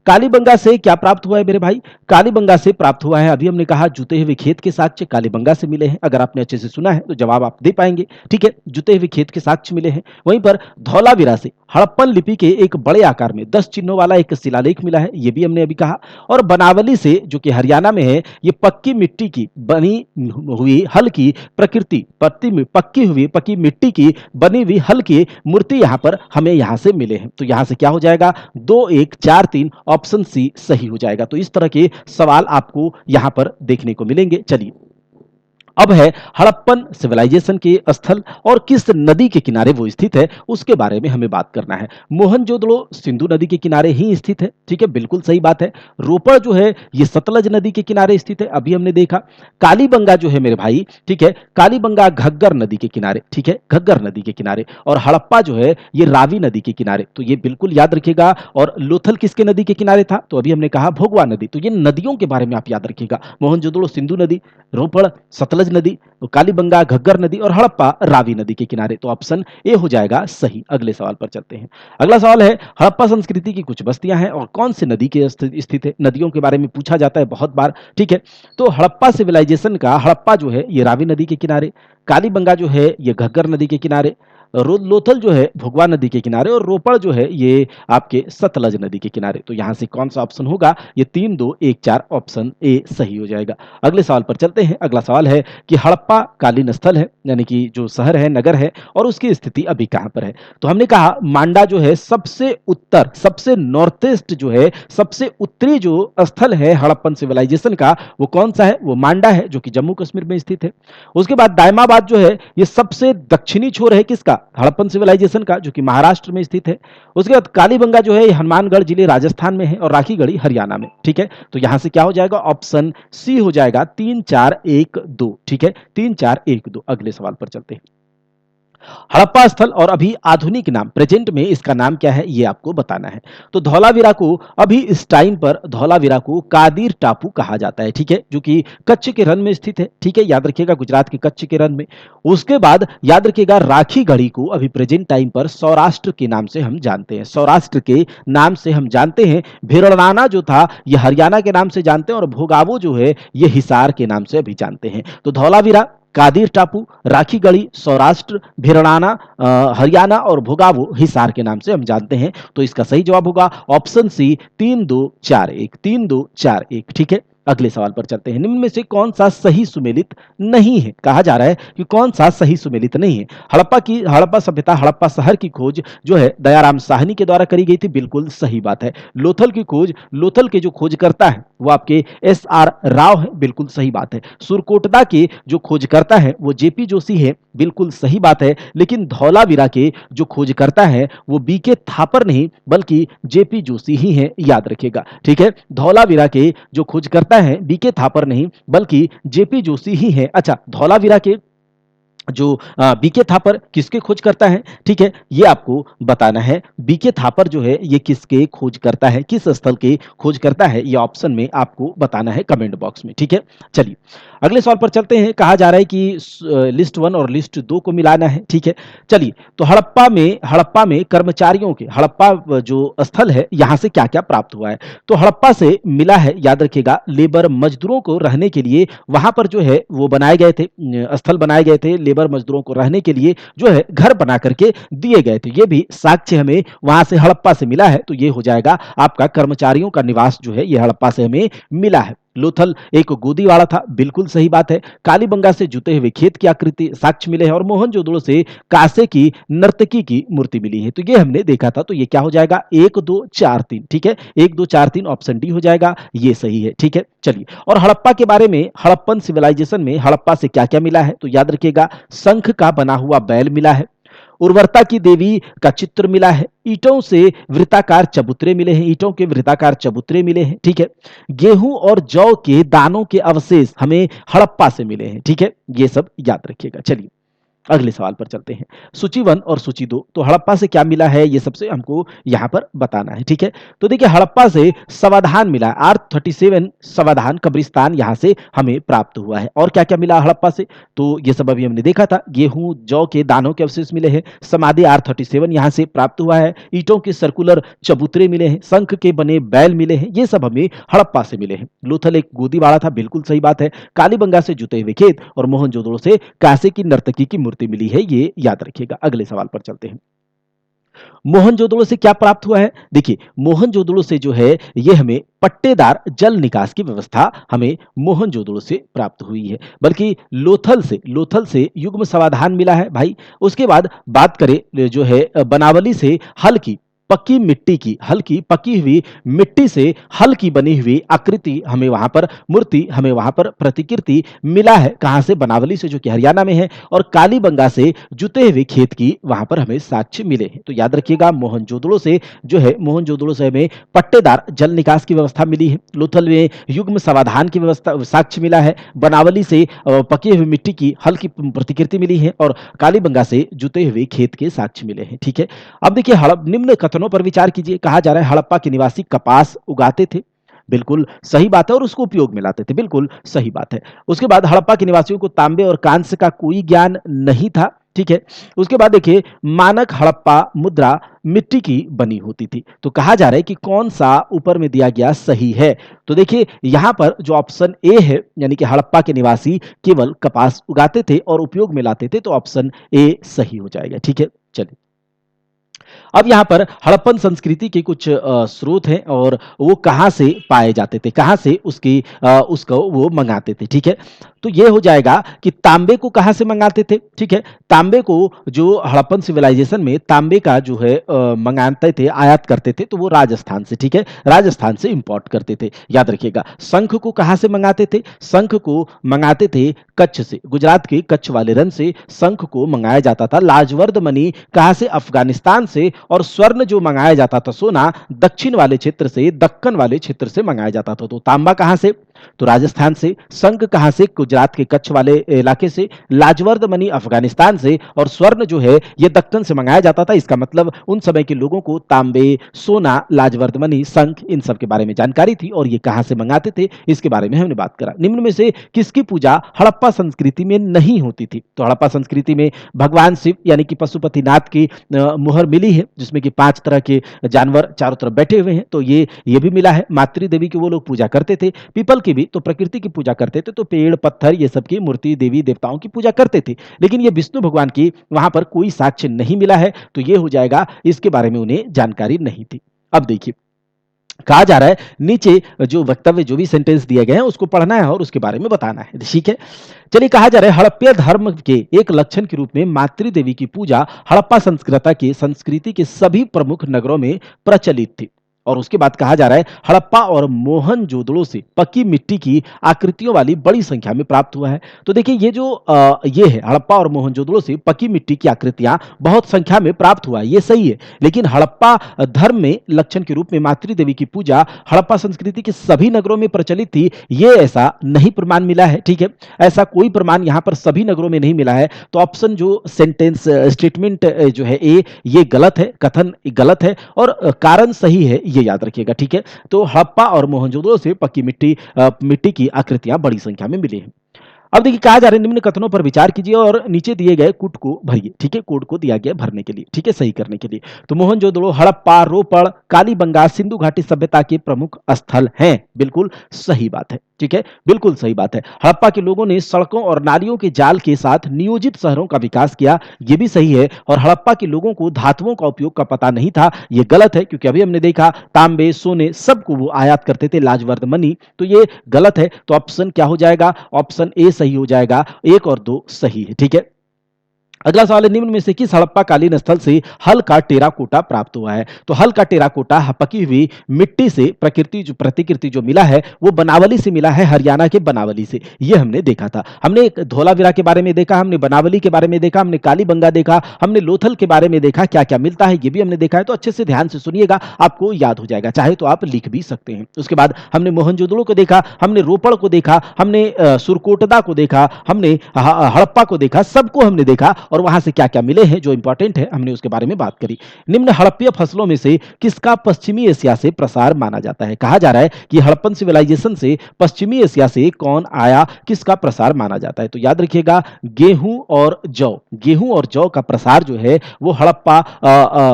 कालीबंगा से क्या प्राप्त हुआ है मेरे भाई? कालीबंगा से प्राप्त हुआ है, अभी हमने कहा, जूते हुए खेत के साक्ष्य कालीबंगा से मिले हैं। अगर आपने अच्छे से सुना है तो जवाब आप दे पाएंगे। ठीक है, जुते हुए खेत के साक्ष्य मिले हैं। वहीं पर धौलावीरा से हड़प्पन लिपि के एक बड़े आकार में 10 चिन्हों वाला एक शिलालेख मिला है, ये भी हमने अभी कहा। और बनावली से जो कि हरियाणा में है, ये पक्की मिट्टी की बनी हुई हल की प्रकृति पक्की मिट्टी की बनी हुई हल की मूर्ति यहाँ पर हमें यहाँ से मिले हैं। तो यहाँ से क्या हो जाएगा, 2 1 4 3 ऑप्शन सी सही हो जाएगा। तो इस तरह के सवाल आपको यहाँ पर देखने को मिलेंगे। चलिए अब है हड़प्पन सिविलाइजेशन के स्थल और किस नदी के किनारे वो स्थित है उसके बारे में हमें बात करना है। मोहनजोदड़ो सिंधु नदी के किनारे ही स्थित है, ठीक है, बिल्कुल सही बात है। रोपड़ जो है ये सतलज नदी के किनारे स्थित है, अभी हमने देखा। कालीबंगा जो है मेरे भाई, ठीक है, कालीबंगा घग्गर नदी के किनारे, ठीक है, घग्गर नदी के किनारे। और हड़प्पा जो है ये रावी नदी के किनारे, तो ये बिल्कुल याद रखिएगा। और लोथल किसके नदी के किनारे था, तो अभी हमने कहा भोगवा नदी। तो ये नदियों के बारे में आप याद रखिएगा, मोहनजोदड़ो सिंधु नदी, रोपड़ सतलज नदी, कालीबंगा घग्गर नदी और हड़प्पा रावी नदी के किनारे। तो ऑप्शन ए हो जाएगा सही। अगले सवाल पर चलते हैं। अगला सवाल है हड़प्पा संस्कृति की कुछ बस्तियां हैं और कौन सी नदी के स्थित है। नदियों के बारे में पूछा जाता है बहुत बार, ठीक है। तो हड़प्पा सिविलाइजेशन का हड़प्पा जो है ये रावी नदी के किनारे, कालीबंगा जो है ये घग्गर नदी के किनारे, लोथल जो है भोगवा नदी के किनारे और रोपड़ जो है ये आपके सतलज नदी के किनारे। तो यहां से कौन सा ऑप्शन होगा, ये 3 2 1 4 ऑप्शन ए सही हो जाएगा। अगले सवाल पर चलते हैं। अगला सवाल है कि हड़प्पा कालीन स्थल है, यानी कि जो शहर है, नगर है, और उसकी स्थिति अभी कहां पर है। तो हमने कहा मांडा जो है सबसे उत्तर, सबसे नॉर्थ ईस्ट जो है, सबसे उत्तरी जो स्थल है हड़प्पन सिविलाइजेशन का, वो कौन सा है, वो मांडा है जो कि जम्मू कश्मीर में स्थित है। उसके बाद दायमाबाद जो है ये सबसे दक्षिणी छोर है किसका, हड़प्पन सिविलाइजेशन का, जो कि महाराष्ट्र में स्थित है। उसके बाद कालीबंगा जो है ये हनुमानगढ़ जिले राजस्थान में है और राखीगढ़ी हरियाणा में, ठीक है। तो यहां से क्या हो जाएगा, ऑप्शन सी हो जाएगा 3 4 1 2, ठीक है, 3 4 1 2। अगले सवाल पर चलते हैं। हड़प्पा स्थल और अभी आधुनिक नाम, प्रेजेंट में इसका नाम क्या है ये आपको बताना है। तो धौलावीरा को अभी इस टाइम पर धौलावीरा को कादिर टापू कहा जाता है, ठीक है, जो कि कच्छ के रण में स्थित है, ठीक है, याद रखिएगा, गुजरात के कच्छ के रण में। उसके बाद याद रखिएगा राखीगढ़ी को अभी प्रेजेंट टाइम पर सौराष्ट्र के नाम से हम जानते हैं, सौराष्ट्र के नाम से हम जानते हैं। भिड़राना जो था ये हरियाणा के नाम से जानते हैं और भोगावो जो है ये हिसार के नाम से अभी जानते हैं। तो धौलावीरा, कादिर टापू, राखीगढ़ी सौराष्ट्र, भिड़राना हरियाणा और भोगावो हिसार के नाम से हम जानते हैं। तो इसका सही जवाब होगा ऑप्शन सी 3 2 4 1, 3 2 4 1, ठीक है। अगले सवाल पर चलते हैं। निम्न में से कौन सा सही सुमेलित नहीं है, कहा जा रहा है कि कौन सा सही सुमेलित नहीं है। हड़प्पा सभ्यता, हड़प्पा शहर की खोज जो है दयाराम साहनी के द्वारा करी गई थी, बिल्कुल सही बात है। लोथल की खोज, लोथल के जो खोजकर्ता है वो आपके SR राव है, बिल्कुल सही बात है। सुरकोटदा के जो खोजकर्ता है वो JP जोशी है, बिल्कुल सही बात है। लेकिन धौलावीरा के जो खोजकर्ता है वो BK थापर नहीं बल्कि JP जोशी ही है, याद रखिएगा, ठीक है। धौलावीरा के जो खोजकर्ता है BK थापर नहीं बल्कि JP जोशी ही है। अच्छा, धौलावीरा के जो BK थापर किसके खोज करता है, ठीक है, ये आपको बताना है। BK थापर जो है ये किसके खोज करता है, किस स्थल के खोज करता है, ये ऑप्शन में आपको बताना है कमेंट बॉक्स में, ठीक है। चलिए अगले सवाल पर चलते हैं। कहा जा रहा है कि लिस्ट 1 और लिस्ट 2 को मिलाना है, ठीक है। चलिए तो हड़प्पा में कर्मचारियों के, हड़प्पा जो स्थल है यहां से क्या क्या प्राप्त हुआ है। तो हड़प्पा से मिला है, याद रखिएगा, लेबर मजदूरों को रहने के लिए वहां पर जो है वो बनाए गए थे, स्थल बनाए गए थे, लेबर मजदूरों को रहने के लिए जो है घर बना करके दिए गए थे। ये भी साक्ष्य हमें वहां से हड़प्पा से मिला है। तो ये हो जाएगा आपका कर्मचारियों का निवास जो है ये हड़प्पा से हमें मिला है। लोथल एक गोदीवाड़ा था, बिल्कुल सही बात है। कालीबंगा से जुते हुए खेत की आकृति साक्ष्य मिले हैं और मोहनजोदड़ो से कासे की नर्तकी की मूर्ति मिली है। तो ये हमने देखा था। तो ये क्या हो जाएगा 1 2 4 3, ठीक है, 1 2 4 3 ऑप्शन डी हो जाएगा, ये सही है, ठीक है। चलिए और हड़प्पा के बारे में, हड़प्पन सिविलाइजेशन में हड़प्पा से क्या क्या मिला है। तो याद रखिएगा शंख का बना हुआ बैल मिला है, उर्वरता की देवी का चित्र मिला है, ईंटों से वृत्ताकार चबूतरे मिले हैं, ईंटों के वृत्ताकार चबूतरे मिले हैं, ठीक है। गेहूं और जौ के दानों के अवशेष हमें हड़प्पा से मिले हैं, ठीक है, ये सब याद रखिएगा। चलिए अगले सवाल पर चलते हैं। सूची 1 और सूची 2, तो हड़प्पा से क्या मिला है ये सबसे हमको यहां पर बताना है, ठीक है। तो देखिए हड़प्पा से समाधान मिला, R37 समाधान कब्रिस्तान यहां से हमें प्राप्त हुआ है। और क्या क्या मिला हड़प्पा से, तो ये सब अभी हमने देखा था। गेहूं जौ के दानों के अवशेष मिले हैं, समाधि R37 यहां से प्राप्त हुआ है, ईंटों के सर्कुलर चबूतरे मिले हैं, शंख के बने बैल मिले हैं, ये सब हमें हड़प्पा से मिले हैं। लोथल एक गोदीवाड़ा था, बिल्कुल सही बात है। कालीबंगा से जुते हुए खेत और मोहनजोदड़ो से कासे की नर्तकी की मूर्ति मूर्ति मिली है, ये याद रखिएगा। अगले सवाल पर चलते हैं। मोहनजोदड़ो से क्या प्राप्त हुआ है? देखिए, मोहनजोदड़ो से जो है ये हमें पट्टेदार जल निकास की व्यवस्था हमें मोहनजोदड़ो से प्राप्त हुई है। बल्कि लोथल से युग्म समाधान मिला है भाई। उसके बाद बात करें जो है बनावली से हल की पक्की मिट्टी की, हल की पकी हुई मिट्टी से हल की बनी हुई आकृति हमें वहां पर, मूर्ति हमें वहां पर प्रतिकृति मिला है। कहां से? बनावली से, जो कि हरियाणा में है। और कालीबंगा से जुते हुए खेत की वहां पर हमें साक्ष्य मिले हैं। तो याद रखिएगा, मोहनजोदड़ो से जो है, मोहनजोदड़ो से हमें पट्टेदार जल निकास की व्यवस्था मिली है। लोथल में युग्म समाधान की व्यवस्था साक्ष्य मिला है। बनावली से पकी हुई मिट्टी की हल की प्रतिकृति मिली है। और कालीबंगा से जुते हुए खेत के साक्ष्य मिले हैं। ठीक है, अब देखिए हड़प निम्न कथनों पर विचार कीजिए। कहा जा रहा है हड़प्पा के निवासी कपास उगाते थे। बिल्कुल सही बात है, और उसको उपयोग में लाते थे। बिल्कुल सही बात है। उसके बाद हड़प्पा के निवासियों को तांबे और कांस्य का कोई ज्ञान नहीं था। ठीक है। उसके बाद देखिए, मानक हड़प्पा मुद्रा मिट्टी की बनी होती थी। तो कहा जा रहा है कि कौन सा ऊपर में दिया गया सही है? तो देखिए यहां पर जो ऑप्शन ए है, यानी कि हड़प्पा के निवासी केवल कपास उगाते थे और उपयोग में लाते थे, तो ऑप्शन ए सही हो जाएगा। ठीक है, चलिए अब यहाँ पर हड़प्पन संस्कृति के कुछ स्रोत हैं और वो कहाँ से पाए जाते थे, कहाँ से उसको वो मंगाते थे। ठीक है, तो ये हो जाएगा कि तांबे को कहाँ से मंगाते थे। ठीक है, तांबे को जो हड़प्पन सिविलाइजेशन में तांबे का जो है मंगाते थे, आयात करते थे, तो वो राजस्थान से। ठीक है, राजस्थान से इंपोर्ट करते थे। याद रखिएगा, शंख को कहाँ से मंगाते थे? शंख को मंगाते थे कच्छ से, गुजरात के कच्छ वाले रन से शंख को मंगाया जाता था। लाजवर्द मणि कहाँ से? अफगानिस्तान से। और स्वर्ण जो मंगाया जाता था, सोना, दक्षिण वाले क्षेत्र से, दक्कन वाले क्षेत्र से मंगाया जाता था। तो तांबा कहाँ से? तो राजस्थान से। शंख कहाँ से? गुजरात के कच्छ वाले इलाके से। लाजवर्द मणि अफगानिस्तान से। और स्वर्ण जो है ये दक्कन से मंगाया जाता था। इसका मतलब उन समय के लोगों को तांबे, सोना, लाजवर्द मणि, शंख, इन सब के बारे में जानकारी थी और ये कहाँ से मंगाते थे इसके बारे में हमने बात करा। निम्न में से किसकी पूजा हड़प्पा संस्कृति में नहीं होती थी? तो हड़प्पा संस्कृति में भगवान शिव यानी कि पशुपतिनाथ की मुहर मिली है, जिसमें कि 5 तरह के जानवर चारों तरफ बैठे हुए हैं। तो ये भी मिला है। मातृ देवी की वो लोग पूजा करते थे। पीपल की भी, तो प्रकृति की पूजा करते थे। तो पेड़, पत्थर, ये सब की मूर्ति, देवी देवताओं की पूजा करते थे। लेकिन ये विष्णु भगवान की वहां पर कोई साक्ष्य नहीं मिला है। तो ये हो जाएगा, इसके बारे में उन्हें जानकारी नहीं थी। अब देखिए, कहा जा रहा है नीचे जो वक्तव्य, जो भी सेंटेंस दिए गए हैं उसको पढ़ना है और उसके बारे में बताना है। ठीक है, चलिए कहा जा रहा है हड़प्पा धर्म के एक लक्षण के रूप में मातृ देवी की पूजा हड़प्पा संस्कृति के सभी प्रमुख नगरों में प्रचलित थी। और उसके बाद कहा जा रहा है हड़प्पा और मोहनजोदड़ो से पक्की मिट्टी की आकृतियों वाली बड़ी संख्या में प्राप्त हुआ है। तो देखिए ये जो ये है, हड़प्पा और मोहनजोदड़ो से पक्की मिट्टी की आकृतियां बहुत संख्या में प्राप्त हुआ है, ये सही है। लेकिन हड़प्पा धर्म में लक्षण के रूप में मातृ देवी की पूजा हड़प्पा संस्कृति के सभी नगरों में प्रचलित थी, ये ऐसा नहीं प्रमाण मिला है। ठीक है, ऐसा कोई प्रमाण यहाँ पर सभी नगरों में नहीं मिला है। तो ऑप्शन जो सेंटेंस स्टेटमेंट जो है ए, ये गलत है, कथन गलत है और कारण सही है, ये याद रखिएगा। ठीक है, तो हड़प्पा और मोहनजोदड़ो से पक्की मिट्टी की आकृतियां बड़ी संख्या में मिली हैं। अब देखिए कहा जा रहा है निम्न कथनों पर विचार कीजिए और नीचे दिए गए कोड को भरिए। ठीक है, कोड को दिया गया भरने के लिए, ठीक है, सही करने के लिए। तो मोहनजोदड़ो, हड़प्पा, रोपड़, कालीबंगा सिंधु घाटी सभ्यता के प्रमुख स्थल हैं। बिल्कुल सही बात है। ठीक है, बिल्कुल सही बात है। हड़प्पा के लोगों ने सड़कों और नालियों के जाल के साथ नियोजित शहरों का विकास किया, यह भी सही है। और हड़प्पा के लोगों को धातुओं का उपयोग का पता नहीं था, यह गलत है, क्योंकि अभी हमने देखा तांबे, सोने सबको वो आयात करते थे, लाजवर्द मणि, तो ये गलत है। तो ऑप्शन क्या हो जाएगा? ऑप्शन ए सही हो जाएगा। 1 और 2 सही है। ठीक है, अगला सवाल है निम्न में से किस हड़प्पा कालीन स्थल से हल का टेराकोटा प्राप्त हुआ है? तो हल का टेराकोटा पकी हुई मिट्टी से प्रतिकृति जो मिला है वो बनावली से मिला है, हरियाणा के बनावली से। ये हमने देखा था। हमने एक धौलावीरा के बारे में देखा, हमने बनावली के बारे में देखा, हमने कालीबंगा देखा, हमने लोथल के बारे में देखा, क्या क्या मिलता है ये भी हमने देखा है। तो अच्छे से ध्यान से सुनिएगा, आपको याद हो जाएगा, चाहे तो आप लिख भी सकते हैं। उसके बाद हमने मोहनजोदड़ो को देखा, हमने रोपड़ को देखा, हमने सुरकोटदा को देखा, हमने हड़प्पा को देखा, सबको हमने देखा और वहां से क्या क्या मिले हैं जो इंपॉर्टेंट है हमने उसके बारे में बात करी। निम्न हड़प्पीय फसलों में से किसका पश्चिमी एशिया से प्रसार माना जाता है? कहा जा रहा है कि हड़प्पन सिविलाइजेशन से पश्चिमी एशिया से कौन आया, किसका प्रसार माना जाता है? तो याद रखिएगा, गेहूं और जौ का प्रसार जो है वो हड़प्पा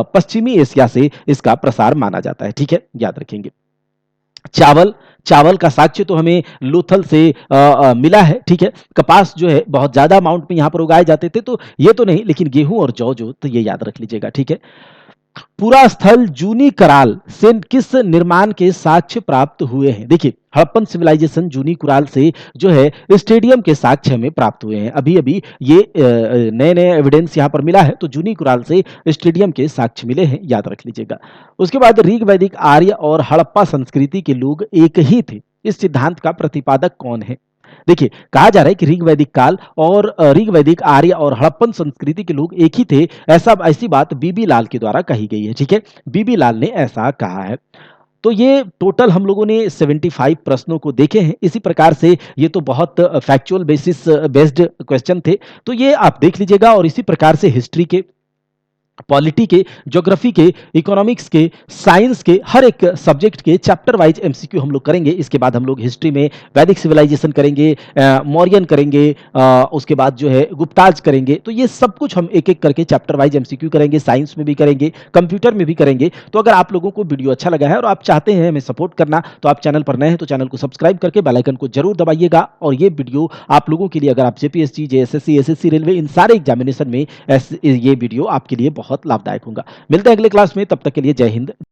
पश्चिमी एशिया से इसका प्रसार माना जाता है। ठीक है, याद रखेंगे। चावल, चावल का साक्ष्य तो हमें लोथल से मिला है, ठीक है। कपास जो है बहुत ज़्यादा अमाउंट में यहाँ पर उगाए जाते थे, तो ये तो नहीं, लेकिन गेहूँ और जौ जो तो ये याद रख लीजिएगा, ठीक है। पूरा स्थल जूनी कराल से किस निर्माण के साक्ष्य प्राप्त हुए हैं? देखिए, हड़प्पन सिविलाइजेशन जूनी कुराल से जो है स्टेडियम के साक्ष्य हमें प्राप्त हुए हैं। अभी-अभी ये नए-नए एविडेंस यहाँ पर मिला है, तो जूनी कुराल से स्टेडियम के साक्ष्य मिले हैं, याद रख लीजिएगा। उसके बाद ऋग, वैदिक, आर्य और हड़प्पा संस्कृति के लोग एक ही थे। इस सिद्धांत का प्रतिपादक कौन है? देखिए, कहा जा रहा है कि ऋग वैदिक काल और ऋग वैदिक, आर्य और हड़प्पन संस्कृति के लोग एक ही थे। ऐसी बात बीबी लाल के द्वारा कही गई है, ठीक है। बीबी लाल ने ऐसा कहा है। तो ये टोटल हम लोगों ने 75 प्रश्नों को देखे हैं। इसी प्रकार से ये तो बहुत फैक्चुअल बेसिस बेस्ड क्वेश्चन थे। तो ये आप देख लीजिएगा और इसी प्रकार से हिस्ट्री के, पॉलिटी के, ज्योग्राफी के, इकोनॉमिक्स के, साइंस के, हर एक सब्जेक्ट के चैप्टर वाइज एमसीक्यू हम लोग करेंगे। इसके बाद हम लोग हिस्ट्री में वैदिक सिविलाइजेशन करेंगे, मौर्यन करेंगे, उसके बाद जो है गुप्ताज करेंगे। तो ये सब कुछ हम एक एक करके चैप्टर वाइज एमसीक्यू करेंगे, साइंस में भी करेंगे, कंप्यूटर में भी करेंगे। तो अगर आप लोगों को वीडियो अच्छा लगा है और आप चाहते हैं हमें सपोर्ट करना, तो आप चैनल पर नए हैं तो चैनल को सब्सक्राइब करके बेल आइकन को जरूर दबाइएगा। और ये वीडियो आप लोगों के लिए, अगर आप जेपीएससी, जेएसएससी, एसएससी, रेलवे, इन सारे एग्जामिनेशन में ये वीडियो आपके लिए बहुत लाभदायक होगा। मिलते हैं अगले क्लास में, तब तक के लिए जय हिंद।